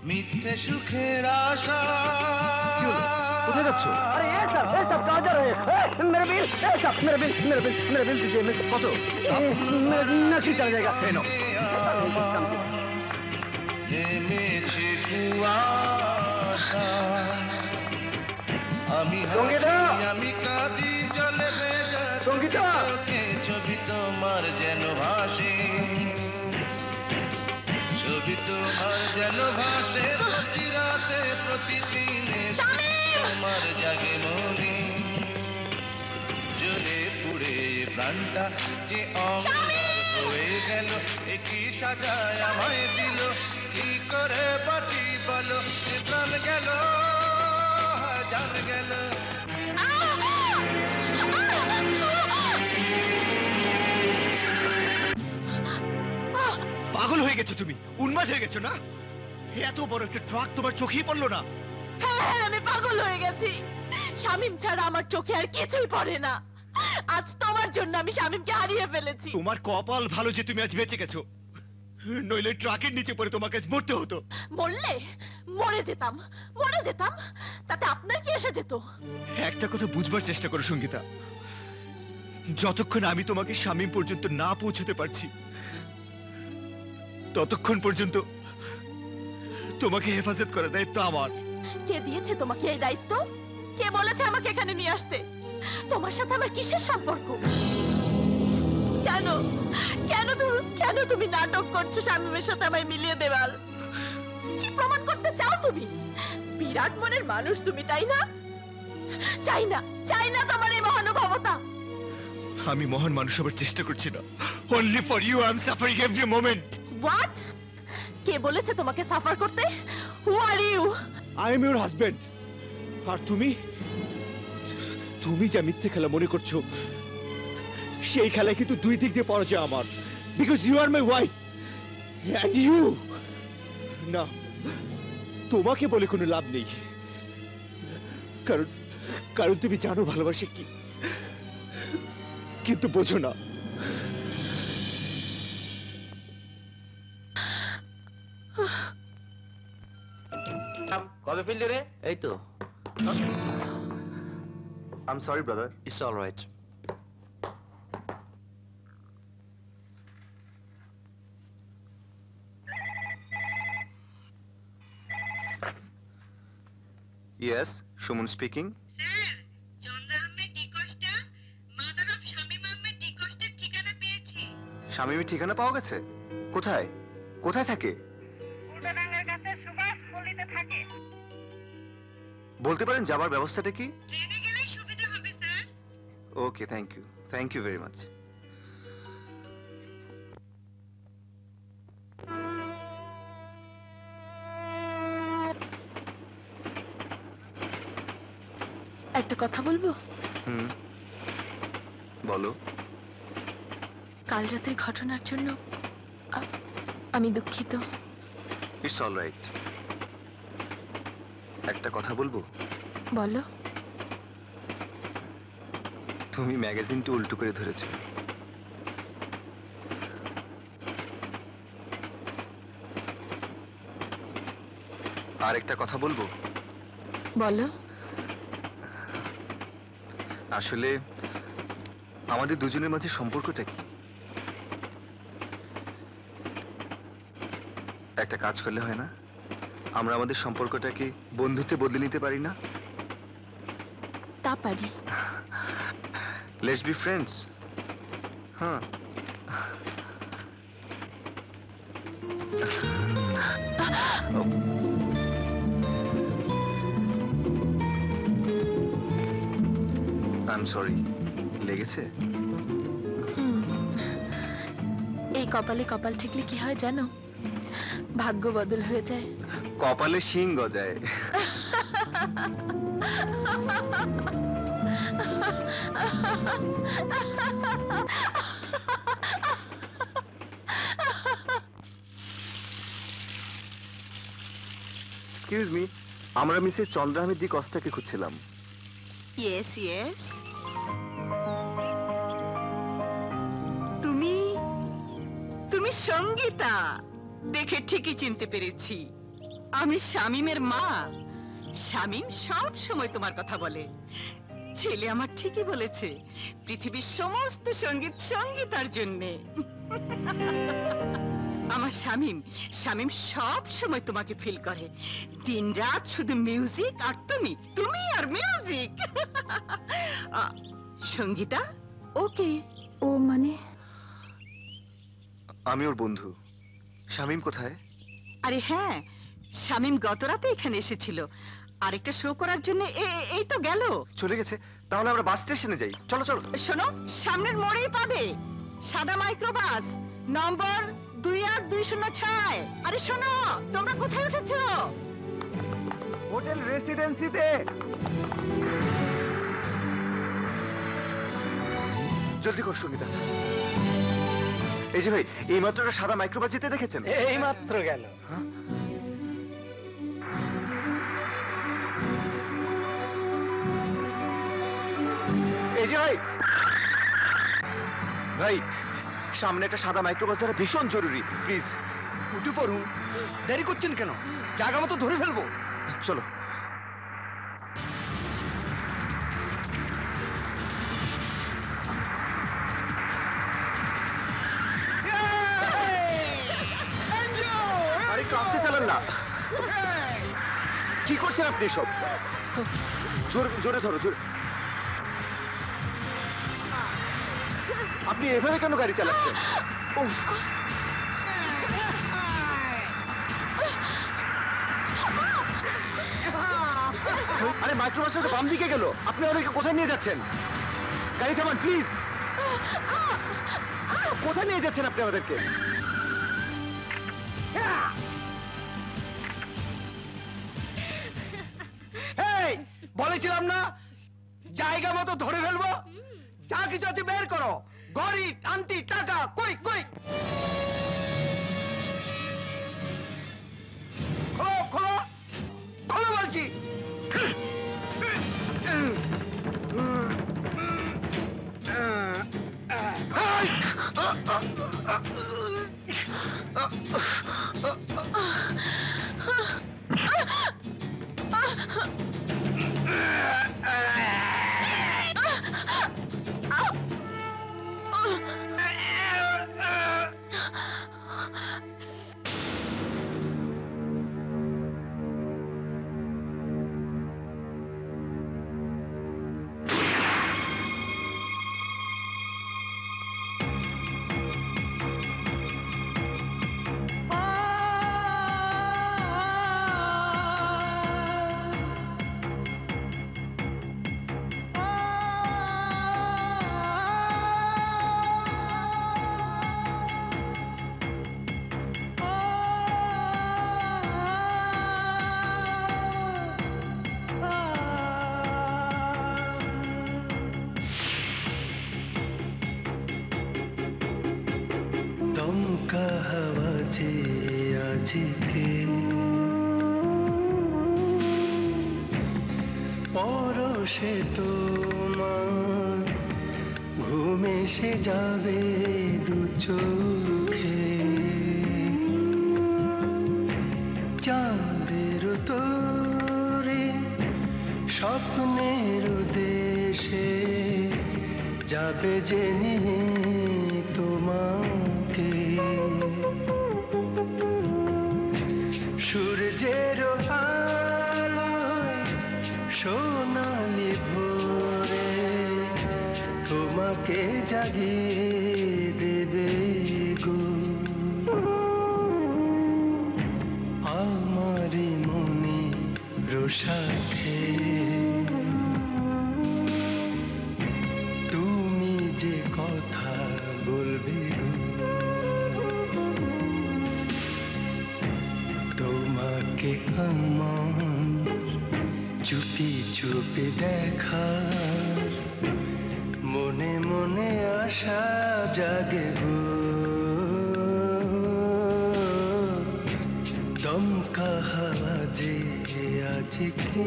মিথ্যে সুখের আশা। কোথায় যাচ্ছ? अरे ये सब कहाँ जा रहे हैं? मेरा बिल, मेरा बिल दीजिए। কত? मेरा नक्की चल जाएगा। জেমেছে কুয়াশা, আমি সঙ্গীতা! আমি কাঁদি জলে ভেজা সঙ্গীতা! চোখে ছবি তোমার যেন ভাসে, ছবি তোমার যেন ভাসে প্রতি রাতে প্রতিদিনে। তোমার জাগে মনে জ্বলে পুড়ে প্রাণটা যে অমর হয়ে গেল একই সাজায় আমায় দিল কি করে বাঁচি বলো এ প্রাণ গেল জান গেল পাগল হয়ে গেছো তুমি, উন্মাদ হয়ে গেছো না? এত বড় একটা ট্রাক তোমার চোখেই পড়লো না? হ্যাঁ, আমি পাগল হয়ে গেছি। শামীম ছাড়া আমার চোখে আর কিছুই পড়ে না। আজ তোমার জন্য আমি শামীমকে হারিয়ে ফেলেছি। তোমার কপাল ভালো যে তুমি আজ বেঁচে গেছো, নইলে ট্রাকের নিচে পড়ে তোমাকে আজ মরতে হতো। মরলে মরে যেতাম, মরে যেতাম, তাতে আপনার কি এসে যেত? একটা কথা বুঝবার চেষ্টা করো সঙ্গীতা, যতক্ষণ আমি তোমাকে শামীম পর্যন্ত না পৌঁছতে পারছি ততক্ষণ পর্যন্ত তোমাকে হেফাজত করার দায়িত্ব আমার। কে দিয়েছে তোমাকে এই দায়িত্ব? কে বলেছে আমাকে এখানে নিয়ে আসতে? তোমার সাথে আমার কিসের সম্পর্ক? কেন কেন তুমি নাটক করছো শামীমের সাথে আমায় মিলিয়ে দেবার? কি প্রমাণ করতে চাও তুমি? বিরাট মনের মানুষ তুমি, তাই না? চাই না তোমার এই মহানুভবতা। আমি মহান মানুষ হবার চেষ্টা করছি না। Only for you I am suffering every moment. What? কে বলেছে তোমাকে সাফার করতে? Who are you? I am your husband. আর তুমি যা মিথ্যে খেলা মনে করছো সেই খেলায় কিন্তু দুই দিক দিয়ে পরাজয় আমার। Because you are my wife and you না, তোমাকে বলে কোনো লাভ নেই, কারণ তুমি জানো ভালোবাসা কি, কিন্তু বোঝো না। কবে ফিরলি রে? এই তো। I'm sorry brother. It's all right. Yes, Shuman speaking. শামীমের ঠিকানা পাওয়া গেছে? কোথায় কোথায় থাকে? বলতে পারেন যাবার ব্যবস্থাটা কি? ওকে, থ্যাংক ইউ ভেরি মাচ। একটা কথা বলবো? বলো। কাল রাতের ঘটনার জন্য আমি দুঃখিত। It's all right. একটা কথা বলবো? বলো। তুমি ম্যাগাজিনটা উল্টো করে ধরেছো। আর একটা কথা বলবো? বলো। আসলে আমাদের দুজনের মাঝে সম্পর্কটা কি? একটা কাজ করলে হয় না? আমরা আমাদের সম্পর্কটাকে বন্ধুত্বে বদলে নিতে পারি না? তা পারি। Let's be friends. হ্যাঁ। I am sorry. লেগেছে? এই কপালে কপাল ঠেকলে কি হয় জানো? ভাগ্য বদল হয়ে যায়। কপালে শিং গজায়। এক্সকিউজ মি, আমরা মিসেস চন্দ্রাহামের দি কস্টাকে খুঁজছিলাম। Yes yes. তুমি সঙ্গীতা, দেখে ঠিকই চিনতে পেরেছি। আমি শামীমের মা। শামীম সব সময় তোমার কথা বলে। ছেলে আমার ঠিকই বলেছে, পৃথিবীর সমস্ত সঙ্গীত সঙ্গীতার জন্যে। আমার শামীম সব সময় তোমাকে ফিল করে। দিনরাত শুধু মিউজিক আর তুমি আর মিউজিক। সঙ্গীতা ওকে। ও মানে? আমি ওর বন্ধু। শামীম কোথায়? আরে হ্যাঁ, শামীম গত রাতে এখানে এসেছিল। আরেকটা শো করার জন্য এই তো গেল। চলে গেছে? তাহলে আমরা বাস স্টেশনে যাই। চলো চলো। শোনো, সামনের মোড়েই পাবে সাদা মাইক্রোবাস, নম্বর 28206। আরে শোনো, তোমরা কোথায় উঠেছো? হোটেল রেসিডেন্সিতে। জলদি কর সঙ্গীতা। এই যে ভাই, এই মাত্র একটা সাদা মাইক্রোবাস যেতে দেখেছেন? এই মাত্র গেল। এই যে ভাই, ভাই সামনে একটা সাদা মাইক্রোবাস ধরা ভীষণ জরুরি, প্লিজ উঠে পড়ুন। দেরি করছেন কেন? জায়গা মতো ধরে ফেলবো। চলো। আরে একটু আস্তে চালান না। কি করছেন আপনি সব? জোরে জোরে ধরো, জোরে। আপনি এভাবে কেন গাড়ি চালাচ্ছেন? আরে মাইক্রোবাসটা তো বাম দিকে গেল, আপনি ওদেরকে কোথায় নিয়ে যাচ্ছেন? গাড়ি থামান প্লিজ। কোথায় নিয়ে যাচ্ছেন আপনি আমাদেরকে? বলেছিলাম না জায়গা মতো ধরে ফেলবো। যা কিছু আছে বের করো। গড়ি আন্টি টাকা কই কই। খোলো খোলো খোলো বলছি। দমকা হাওয়া যে আজকে পরশে তোমার ঘুম এসে যাবে দু চোখে। চাঁদের তোরে স্বপ্নের দেশে যাবে জেনে তোমাকে। সূর্যের আলোয় সোনালি ভোরে তোমাকে জাগিয়ে দেবে গো। আমারি মনে রোসাথে তুমি যে কথা বলবে তোমাকে আমার চুপি চুপি দেখা মনে মনে আশা জাগে গো। দমকা হাওয়া যে আজকে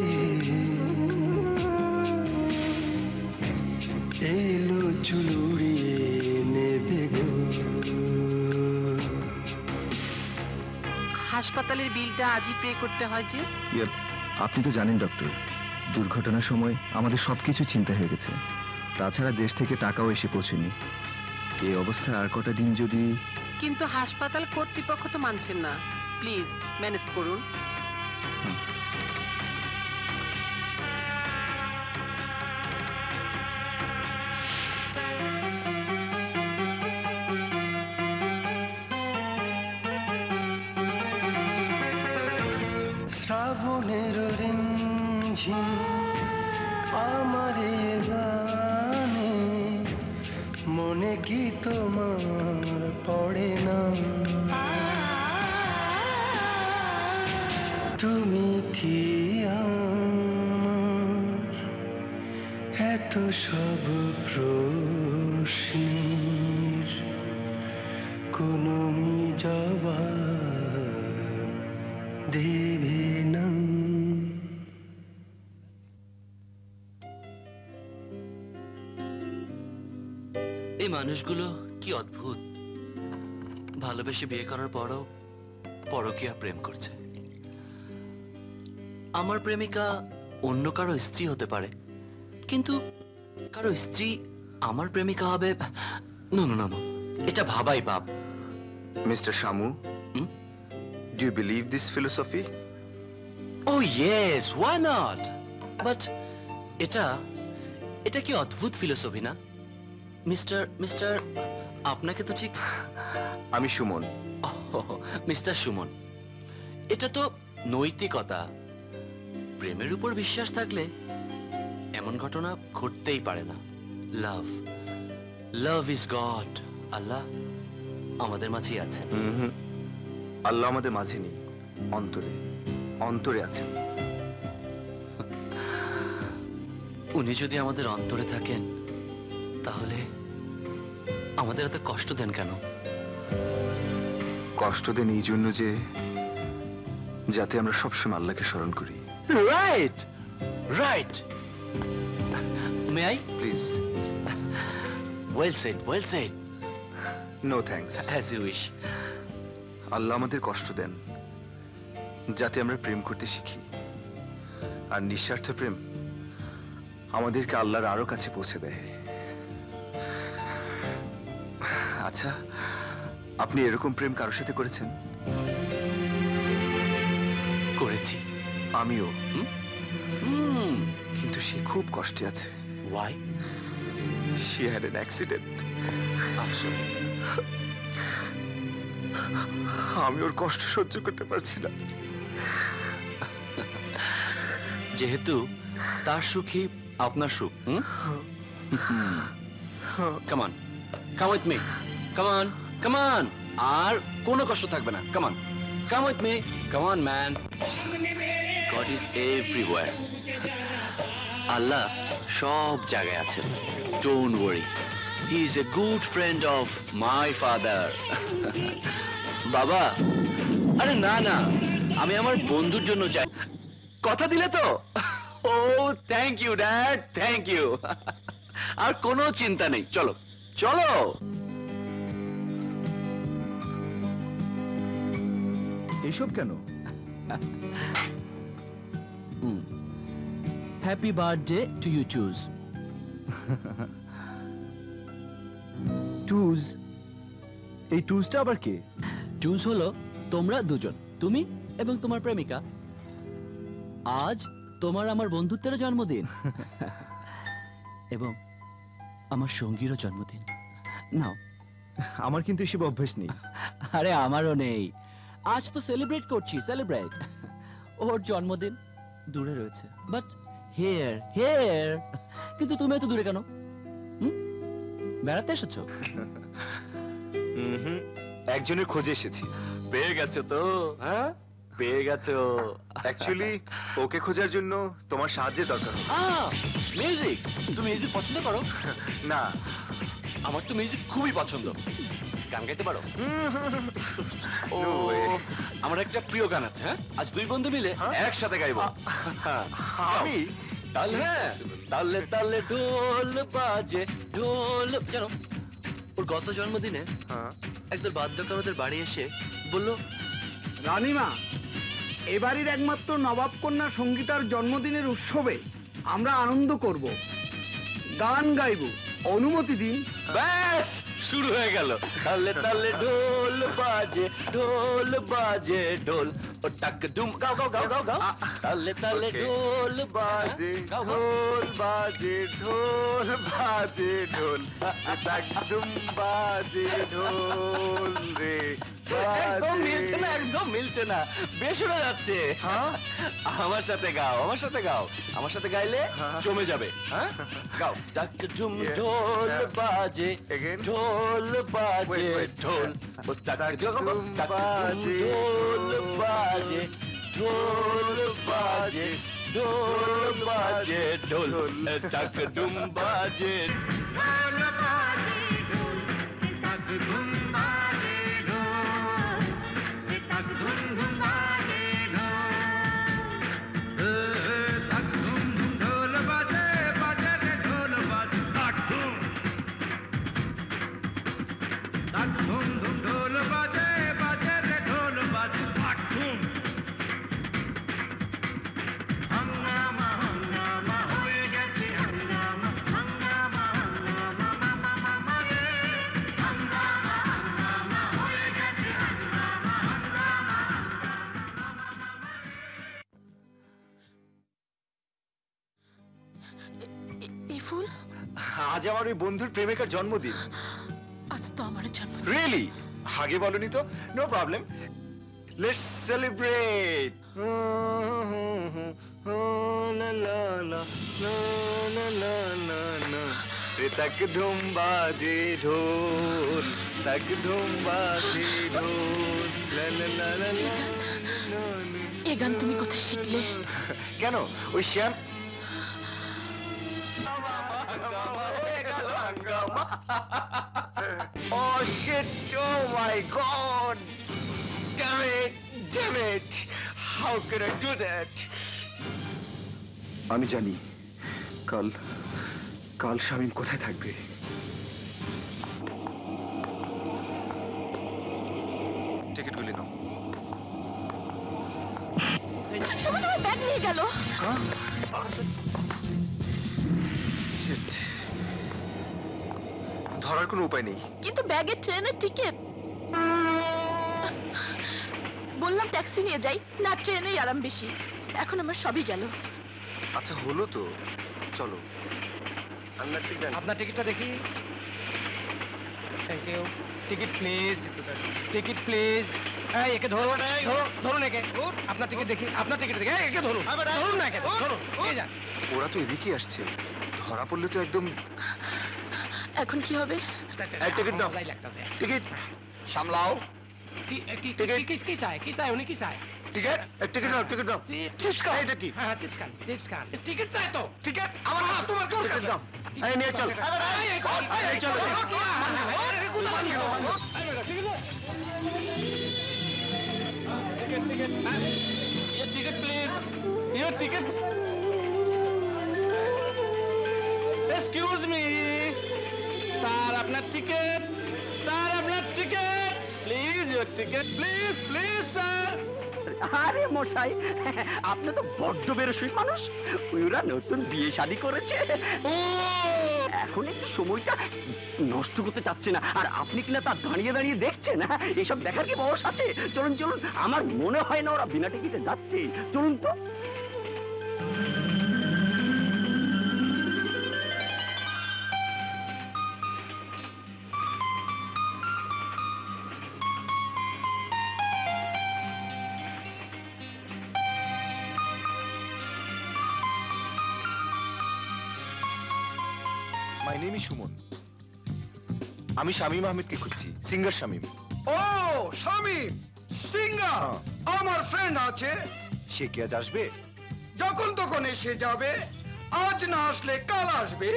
এলো চুলুড়িয়ে নেবে গো। হাসপাতালের বিলটা আজই পে করতে হয় যে। আপনি তো জানেন ডক্টর, দুর্ঘটনার সময় আমাদের সবকিছু চিন্তা হয়ে গেছে। তাছাড়া দেশ থেকে টাকাও এসে পৌঁছেনি। এই অবস্থায় আর কটা দিন যদি। কিন্তু হাসপাতাল কর্তৃপক্ষ তো মানছেন না। প্লিজ ম্যানেজ করুন। শ্রাবণের রিম ঝিমঝিম আমার এ গানে মনে কি তোমার পড়ে না তুমি কি আমার এত সব প্রশ্নের কোনো জবাব দেবে না এই মানুষগুলো কি অদ্ভুত, ভালোবেসে বিয়ে করার পরও পরকীয়া প্রেম করছে। আমার প্রেমিকা অন্য কারো স্ত্রী হতে পারে, কিন্তু কারো স্ত্রী আমার প্রেমিকা হবে নো নো নো, এটা ভাবাই পাপ। Mister Shamu, do you believe this philosophy? Oh yes, why not? But এটা কি অদ্ভুত ফিলোসফি না? মিস্টার আপনাকে তো ঠিক আমি সুমন। মিস্টার সুমন, এটা তো নৈতিকতা। প্রেমের উপর বিশ্বাস থাকলে এমন ঘটনা ঘটতেই পারে না। Love is god. আল্লাহ আমাদের মাঝেই আছে। আল্লাহ আমাদের মাঝে নেই, অন্তরে আছেন। উনি যদি আমাদের অন্তরে থাকেন তাহলে আমাদের এত কষ্ট দেন কেন? কষ্ট দেন এই জন্য যে যাতে আমরা সবসময় আল্লাহকে স্মরণ করি। Right. May I please? Well said. No thanks. As you wish. Allah আমাদের কষ্ট দেন যাতে আমরা প্রেম করতে শিখি, আর নিঃস্বার্থ প্রেম আমাদেরকে আল্লাহর আরো কাছে পৌঁছে দেয়। আচ্ছা, আপনি এরকম প্রেম কারোর সাথে করেছেন? করেছি। আমিও। কিন্তু সে খুব কষ্টে আছে। Why? She had an accident. আমি ওর কষ্ট সহ্য করতে পারছি না। যেহেতু তার সুখী আপনার সুখ। Come on, come with me. Come on. আর কোনো কষ্ট থাকবে না। Come with me. Come on, man. God is everywhere. আল্লাহ সব জায়গায় আছেন। Don't worry. He is a good friend of my father. বাবা, আরে না, আমি আমার বন্ধুর জন্য যাই। কথা দিলে তো? Oh thank you dad, thank you. আর কোনো চিন্তা নেই, চলো। এসব কেন? হ্যাপি বার্থডে টু ইউ চুজ। টুজ? এই টুজটা আবার কে? টুজ হলো তোমরা দুজন, তুমি এবং তোমার প্রেমিকা। আজ তোমার আমার বন্ধুত্বের জন্মদিন এবং আমার সঙ্গীরও জন্মদিন। নাও। আমার কিন্তু এসব অভ্যেস নেই। আরে আমারও নেই। আজ তো সেলিব্রেট করছি, সেলিব্রেট। ওর জন্মদিন দূরে রয়েছে, বাট হিয়ার। কিন্তু তুমি এত দূরে কেন? বেড়াতে এসেছো? একজনের খোঁজে এসেছি। পেয়ে গেছো তো? হ্যাঁ, পেয়ে গেছো। অ্যাকচুয়ালি ওকে খোঁজার জন্য তোমার সাহায্যের দরকার। মিউজিক? তুমি মিউজিক পছন্দ করো? না, আমার তো মিউজিক খুবই পছন্দ। গান গাইতে পারো? ও, আমার একটা প্রিয় গান আছে। হ্যাঁ, আজ দুই বন্ধু মিলে একসাথে গাইবো। আমি? তালে ঢোল বাজে, ঢোল। জানো, ওর গত জন্মদিনে একদল বাদ্যকার ওদের বাড়ি এসে বললো, রানীমা, এবারের একমাত্র নবাব কন্যা সঙ্গীতার জন্মদিনের উৎসবে আমরা আনন্দ করব, গান গাইব, অনুমতি দিন। ব্যাস শুরু হয়ে গেল। তালে ঢোল বাজে, ঢোল বাজে, ঢোল। ও টাক ডুম, গাও। তালে ঢোল বাজে, ঢোল বাজে, ঢোল বাজে, ঢোল। একদম বাজে ঢোল রে, একদম মিলছে না, একদম মিলছে না, বেসুরে যাচ্ছে। হ্যাঁ আমার সাথে গাও, আমার সাথে গাও, আমার সাথে গাইলে জমে যাবে। হ্যাঁ গাও। টাক ঝুম ঢোল বাজে, ঢোল বাজে, ঢোল টাক ঝুম বাজে, ঢোল বাজে, ঢোল বাজে, ঢোল বাজে, ঢোল টাক ডুম বাজে। এই ফুল? আজ আমার ওই বন্ধুর প্রেমিকার জন্মদিন। আজ তো আমার জন্মদিন। রিয়েলি? আগে বলনি তো? No problem, let's celebrate. তাক ধুম বাজে ঢোল, তাক ধুম বাজে ঢোল, লা লা লা লা লা। এই গান তুমি কোথায় শিখলে? কেন ওই শ্যাম Oh shit, oh my god! Damn it, damn it! How could I do that? আমি জানি কাল কাল শামীম কোথায় থাকবে। টিকিটগুলি নাও। সবাই আমার ব্যাগ নিয়ে গেল। Shit. ধরার কোনো উপায় নেই। কিন্তু ব্যাগে ট্রেনের টিকিট। বললাম ট্যাক্সি নিয়ে যাই, না ট্রেনেই আরাম বেশি। এখন আমার সবই গেল। আচ্ছা হলো তো, চলো। আপনার টিকিটটা দেখি। Thank you. Ticket please, ticket please. এই একে ধরুন, ধরুন একে। আপনার টিকিট দেখি, আপনার টিকিট দেখি। একে ধরুন, ধরুন না একে, ধরুন। এই যান। ওরা তো এদিকে আসছে, ধরা পড়লে তো একদম। এখন কি হবে? টিকিট দাও, টিকিট সামলাও। কি চায়, কি চায়, উনি কি চায়? টিকিট, টিকিট দাও, টিকিট দাও। চিপস খাও, এটা কি? হ্যাঁ চিপস খান, চিপস খান। টিকিট চায় তো? টিকিট আমার হাত তোমার কাছে দাও। এই নিয়ে চল, এই চল। Ticket please, your ticket. Excuse me sir, আপনার টিকিট, স্যার আপনার ticket please, your ticket please, please sir. আরে মশাই, আপনি তো বড্ড বেরসই মানুষ। ওরা নতুন বিয়ে শাদী করেছে, এখন একটু সময়টা নষ্ট করতে চাচ্ছে না। আর আপনি কিনা তা দাঁড়িয়ে দাঁড়িয়ে দেখছেন। এইসব দেখার কি বয়স আছে? চলুন চলুন, আমার মনে হয় না ওরা বিনা টিকিটে যাচ্ছে। চলুন তো। My name is Suman. আমি শামীম আহমেদকে খুঁজছি, সিঙ্গার শামীম। ও শামীম সিঙ্গার, আমার ফ্রেন্ড আছে। সে কি আজ আসবে? যখন তখন এসে যাবে, আজ না আসলে কাল আসবে।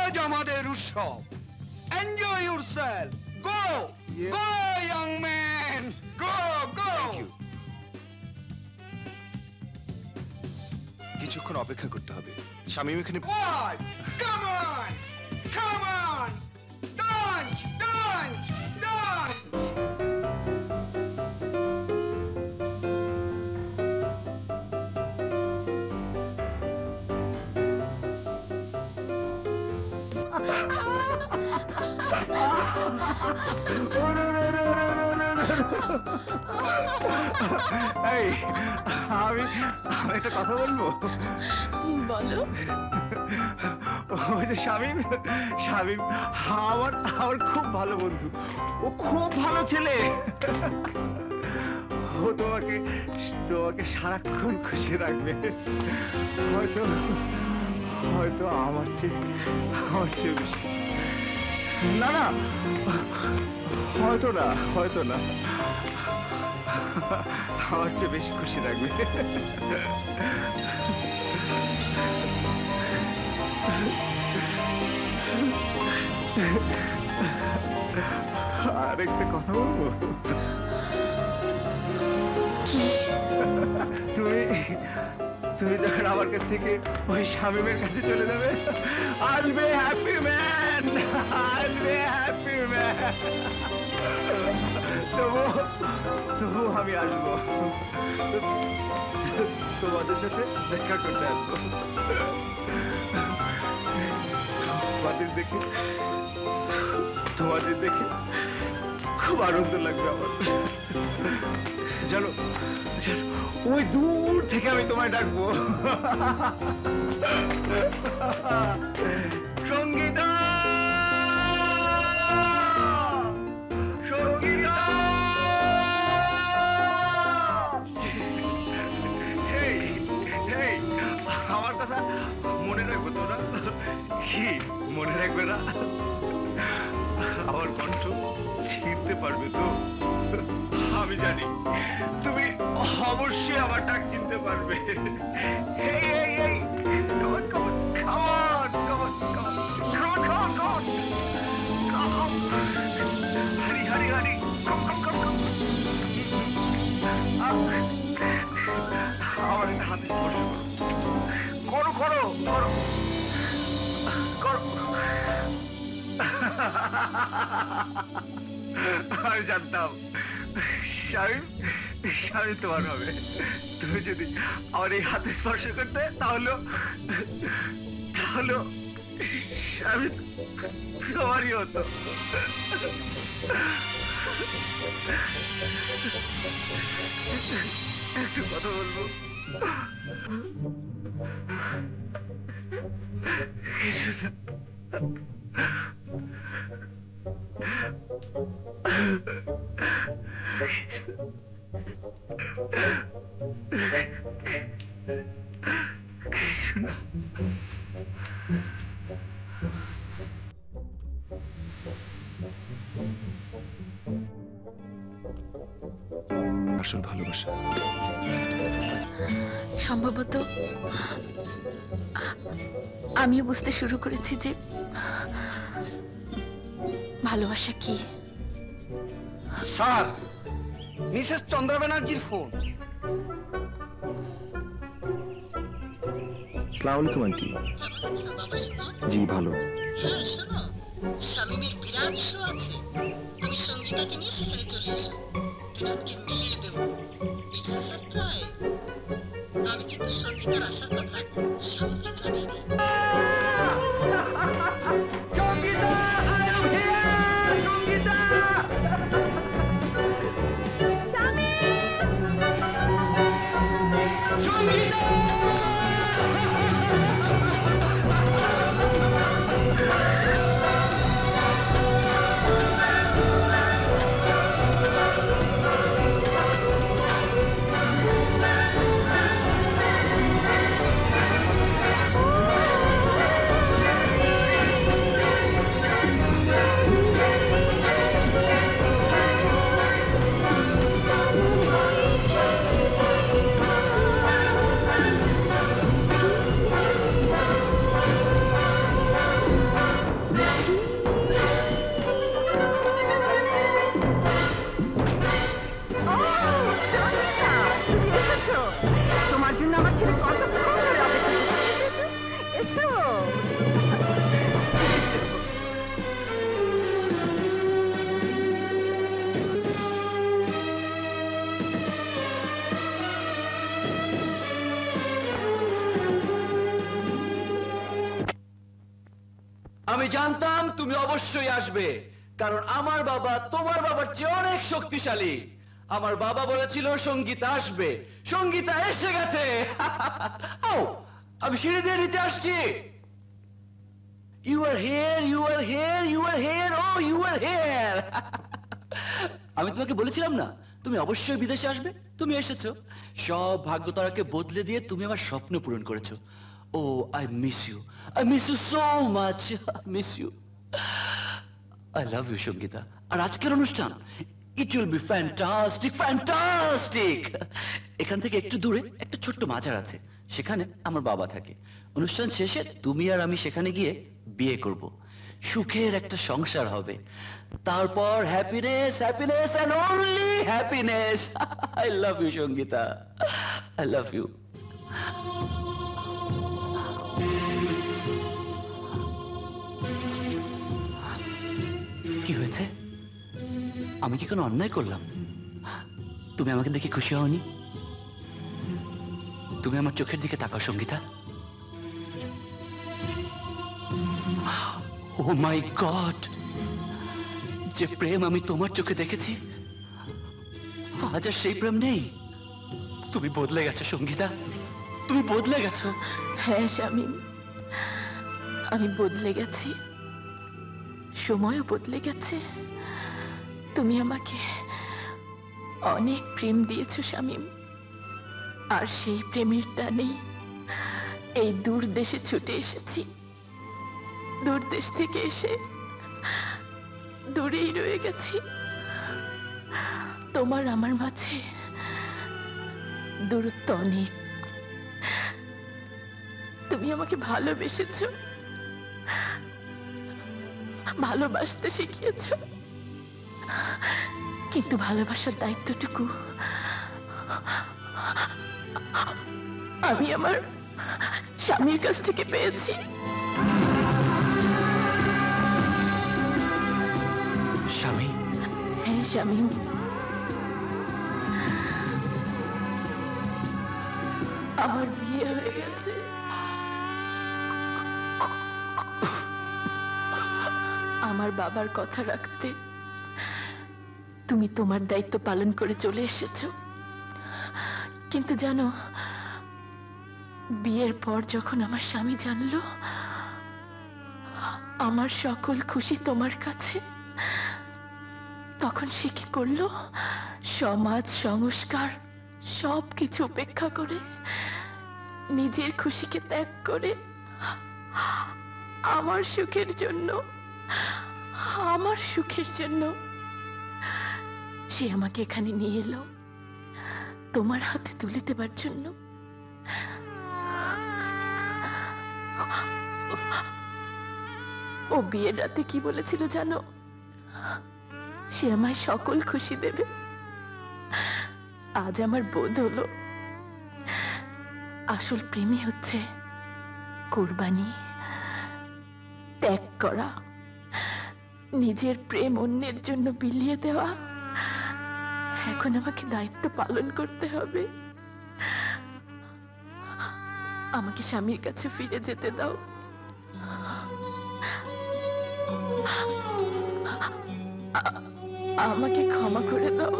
আজ আমাদের উৎসব। Enjoy yourself. Go go young man, go go. কিছুক্ষণ অপেক্ষা করতে হবে। শামীম এখানে। Come on, come on, dance dance dance. এই আমি একটা কথা বলবো। বলো। ওই যে শামীম, শামীম আমার খুব ভালো বন্ধু, ও খুব ভালো ছেলে। ও তোমাকে সারাক্ষণ খুশি রাখবে। হয়তো হয়তো আমার চেয়ে বেশি। না না, হয়তো না আমার চেয়ে বেশি খুশি রাখবে। আর একটা কথা বলবো, তুমি যখন আমার কাছ থেকে ওই শামীমের কাছে চলে যাবে, I'll be happy man, I'll be happy man। তবু আমি আসবো, তোমাদের সাথে দেখা করতে আসবো। তোমাদের দেখে খুব আনন্দ লাগবে আমার। চলো ওই দূর থেকে আমি তোমায় ডাকবো, সঙ্গীতা, সঙ্গীতা। আমার কথা মনে রাখবো তোরা? কি মনে রাখবে না? আমার কণ্ঠ চিনতে পারবে তো? আমি জানি তুমি অবশ্যই আমার ডাক চিনতে পারবে। আমার একটা হাতে স্পর্শ করো, করো করো করো। আমি জানতাম শামীম তোমার হবে। তুমি যদি আমার এই হাতে স্পর্শ করতে তাহলে শামীম তোমারই হতো। একটু কথা বলবো? আসল ভালোবাসা সম্ভবত আমিও বুঝতে শুরু করেছি যে ভালোবাসা কি। স্যার, মিসেস চন্দ্রা ব্যানার্জির ফোন। আসসালামু আলাইকুম আন্টি। জি ভালো। হ্যাঁ শোনো, শামীমের বিরাট শো আছে, তুমি সঙ্গীতাকে নিয়ে সেখানে চলে এসো, দুজনকে মিলিয়ে দেবো। It's a surprise. আমি কিন্তু সঙ্গীতার আসার কথা শামীমকে জানাইনি। আমি জানতাম তুমি অবশ্যই আসবে, কারণ আমার বাবা তোমার বাবার চেয়ে অনেক শক্তিশালী। আমার বাবা বলেছিল সঙ্গীতা আসবে, সঙ্গীতা এসে গেছে। ও, আমি সিঁড়ি দিয়ে নিচে আসছি। You are here, you are here, you are here, oh you are here. আমি তোমাকে বলেছিলাম না তুমি অবশ্যই বিদেশে আসবে, তুমি এসেছো। সব ভাগ্য তারাকে বদলে দিয়ে তুমি আমার স্বপ্ন পূরণ করেছো। Oh I miss you, I miss you so much, miss you. I love you Sangeeta. আর আজকের অনুষ্ঠান it will be fantastic, fantastic. এখান থেকে একটু দূরে একটা ছোট্ট মাজার আছে, সেখানে আমার বাবা থাকে। অনুষ্ঠান শেষে তুমি আর আমি সেখানে গিয়ে বিয়ে করব, সুখের একটা সংসার হবে। তারপর happiness, happiness and only happiness. I love you Sangeeta, I love you. কি হয়েছে? আমি কি কোনো অন্যায় করলাম? তুমি আমাকে দেখে খুশি হওনি? তুমি আমার চোখের দিকে তাকাও সঙ্গীতা। ও মাই গড, যে প্রেম আমি তোমার চোখে দেখেছি আজ আর সেই প্রেম নেই। তুমি বদলে গেছো সঙ্গীতা, তুমি বদলে গেছো। হ্যাঁ শামীম, আমি বদলে গেছি, সময়ও বদলে গেছে। তুমি আমাকে অনেক প্রেম দিয়েছো শামীম, আর সেই প্রেমের টানেই এই দূর দেশে ছুটে এসেছি। দূর দেশ থেকে এসে দূরেই রয়ে গেছি। তোমার আমার মাঝে দূরত্ব অনেক। তুমি আমাকে ভালোবেসেছো, ভালোবাসতে শিখিয়েছো, কিন্তু ভালোবাসার দায়িত্বটুকু আমি আমার স্বামীর কাছ থেকে পেয়েছি। স্বামী? হ্যাঁ স্বামী, আমার বিয়ে হয়ে গেছে। আমার বাবার কথা রাখতে তুমি তোমার দায়িত্ব পালন করে চলে এসেছো। কিন্তু জানো, বিয়ের পর যখন আমার স্বামী জানলো আমার সকল খুশি তোমার কাছে, তখন সে কি করলো? সমাজ, সংস্কার সবকিছু উপেক্ষা করে, নিজের খুশিকে ত্যাগ করে আমার সুখের জন্য, আমার সুখের জন্য সে আমাকে এখানে নিয়ে এলো তোমার হাতে তুলে দেবার জন্য। ও বিয়ের রাতে কি বলেছিল জানো? সে আমায় সকল খুশি দেবে। আজ আমার বোধ হলো আসল প্রেমই হচ্ছে কোরবানি, ত্যাগ করা, নিজের প্রেম অন্যের জন্য বিলিয়ে দেওয়া। এখন আমাকে দায়িত্ব পালন করতে হবে। আমাকে স্বামীর কাছে ফিরে যেতে দাও। আমাকে ক্ষমা করে দাও,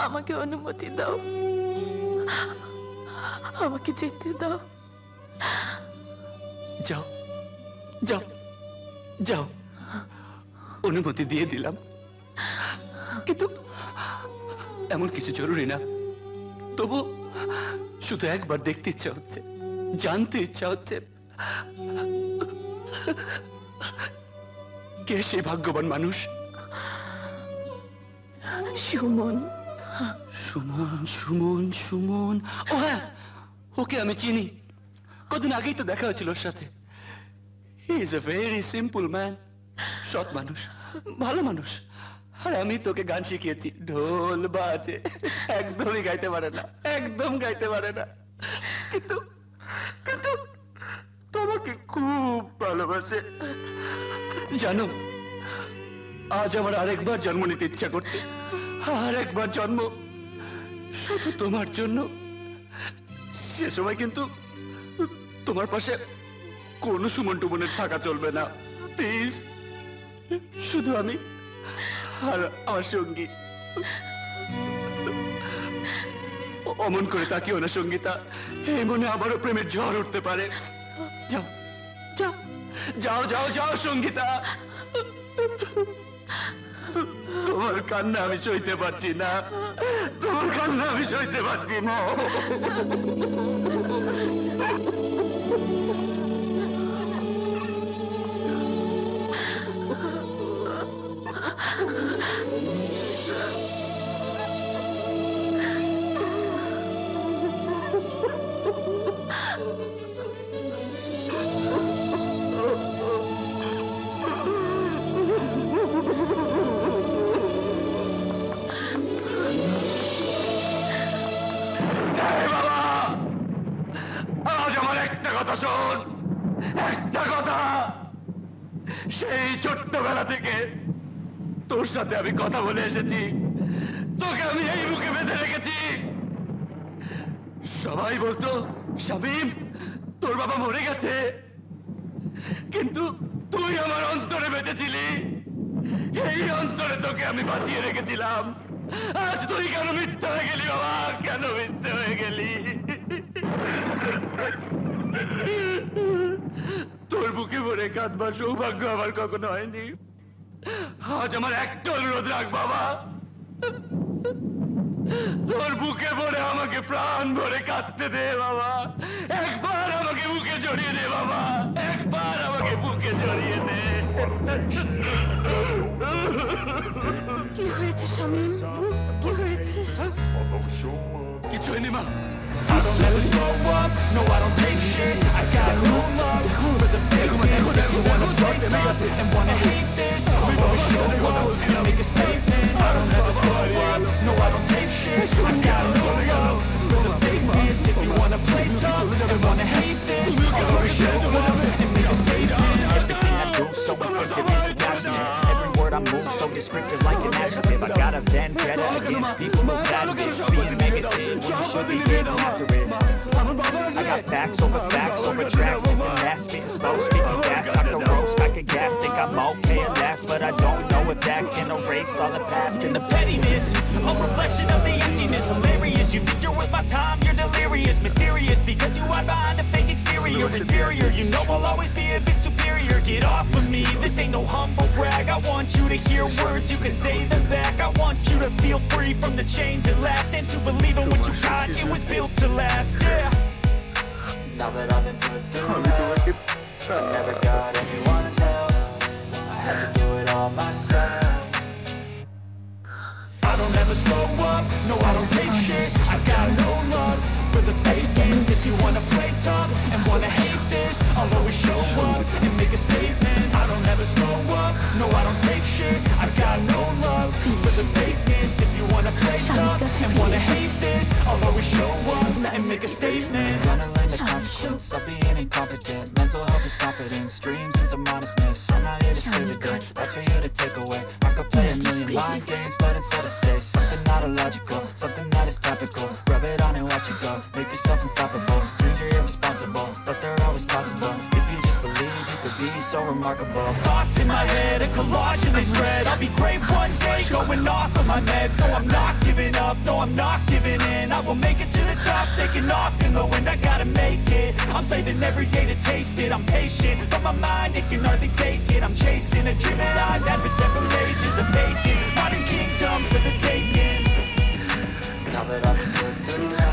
আমাকে অনুমতি দাও, আমাকে যেতে দাও। যাও যাও যাও, অনুমতি দিয়ে দিলাম, কিন্তু এমন কিছু জরুরি না। তবু শুধু একবার দেখতে ইচ্ছা হচ্ছে, জানতে ইচ্ছা হচ্ছে কে সেই ভাগ্যবান মানুষ। সুমন। সুমন, সুমন, সুমন। ও হ্যাঁ, ওকে আমি চিনি, কদিন আগেই তো দেখা হয়েছিল ওর সাথে। He is a very simple man, সৎ মানুষ, ভালো মানুষ। আর আমি তোকে গান শিখিয়েছি, ঢোল বাজে, একদমই গাইতে পারে না, একদম গাইতে পারে না, কিন্তু কিন্তু তোমাকে খুব ভালোবাসে। জানো, আজ আমার আরেকবার জন্ম নিতে ইচ্ছা করছে, আরেকবার জন্ম, শুধু তোমার জন্য। সে সময় কিন্তু তোমার পাশে কোনো সুমন টুমনের থাকা চলবে না, প্লিজ। শুধু আমি আর আমার সঙ্গী। অমন করে তাকিও না সঙ্গীতা, এই মনে আবারও প্রেমের ঝড় উঠতে পারে। যাও যাও যাও যাও যাও সঙ্গীতা, তোমার কান্না আমি সইতে পারছি না, তোমার কান্না আমি সইতে পারছি না। সেই ছোট্টবেলা থেকে তোর সাথে আমি কথা বলে এসেছি, তোকে আমি এই বুকে বেঁধে রেখেছি। সবাই বলতো শামীম তোর বাবা মরে গেছে, কিন্তু তুই আমার অন্তরে বেঁচেছিলি, এই অন্তরে তোকে আমি বাঁচিয়ে রেখেছিলাম। আজ তুই কেন মিথ্যা হয়ে গেলি বাবা, কেন মিথ্যা হয়ে গেলি? তোর বুকে ভরে কাঁদবার সৌভাগ্য আমার কখনো হয়নি। আজ আমার একটা অনুরোধ রাখ বাবা, তোর বুকে ভরে আমাকে প্রাণ ভরে কাঁদতে দে বাবা, একবার আমাকে বুকে জড়িয়ে দে বাবা, একবার আমাকে বুকে জড়িয়ে দে। কি হয়েছে শামীম, কি হয়েছে? কিছু হয়নি মা। I don't ever slow up, no I don't take shit. I got no love for the fakeness. If you wanna play tough and wanna hate this, I'll always show up and make a statement. I don't ever slow up, no I don't take shit. I got no love for the fakeness. If you wanna play tough and wanna hate this, I'll always show up and make a statement. Everything I do so instinctive is passionate. Every word I move so descriptive like an adjective. I got a vendetta against people who bad bitch being negative when you should be getting after it. I got facts over tracks, this and that, spitting slow, speaking fast. I could roast, I could gas, think I'm okay at last, but I don't know if that can erase all the past. And the pettiness, a reflection of the emptiness, hilarious. You think you're worth my time, you're delirious, mysterious, because you hide behind a fake exterior. Inferior, you know I'll always be a bit superior. Get off of me, this ain't no humble brag. I want you to hear words, you can say them back. I want you to feel free from the chains at last, and to believe in what you got, it was built to last, yeah. Now that I've been put through hell, I never got anyone's help. I had to do it all myself. I don't ever slow up, no I don't take shit. I got no love for the fakeness. If you wanna play tough and wanna hate this, I'll always show up and make a statement. I don't ever slow up, no I don't take shit. I got no love for the fakeness. If you wanna play tough and wanna hate this, I'll always show up and make a statement. Gonna learn the consequence of being incompetent. Mental health is confidence, dreams and some honestness. I'm not here to save the day, that's for you to take away. I could play a million mind games, but instead of say something not illogical, something that is topical. Rub it on and watch it go, make yourself unstoppable. Dreams are irresponsible, but they're always possible. If you just believe, you could be so remarkable. Thoughts in my head, a collage and they spread. I'll be great one day, going off of my meds. No, I'm not giving up, no, I'm not giving in. I will make it to the top, taking off in the wind. I gotta make it, I'm saving every day to taste it. I'm patient, but my mind, it can hardly take it. I'm chasing a dream that I've had for several ages of making modern kingdom for the taking. Now that I've been put through hell,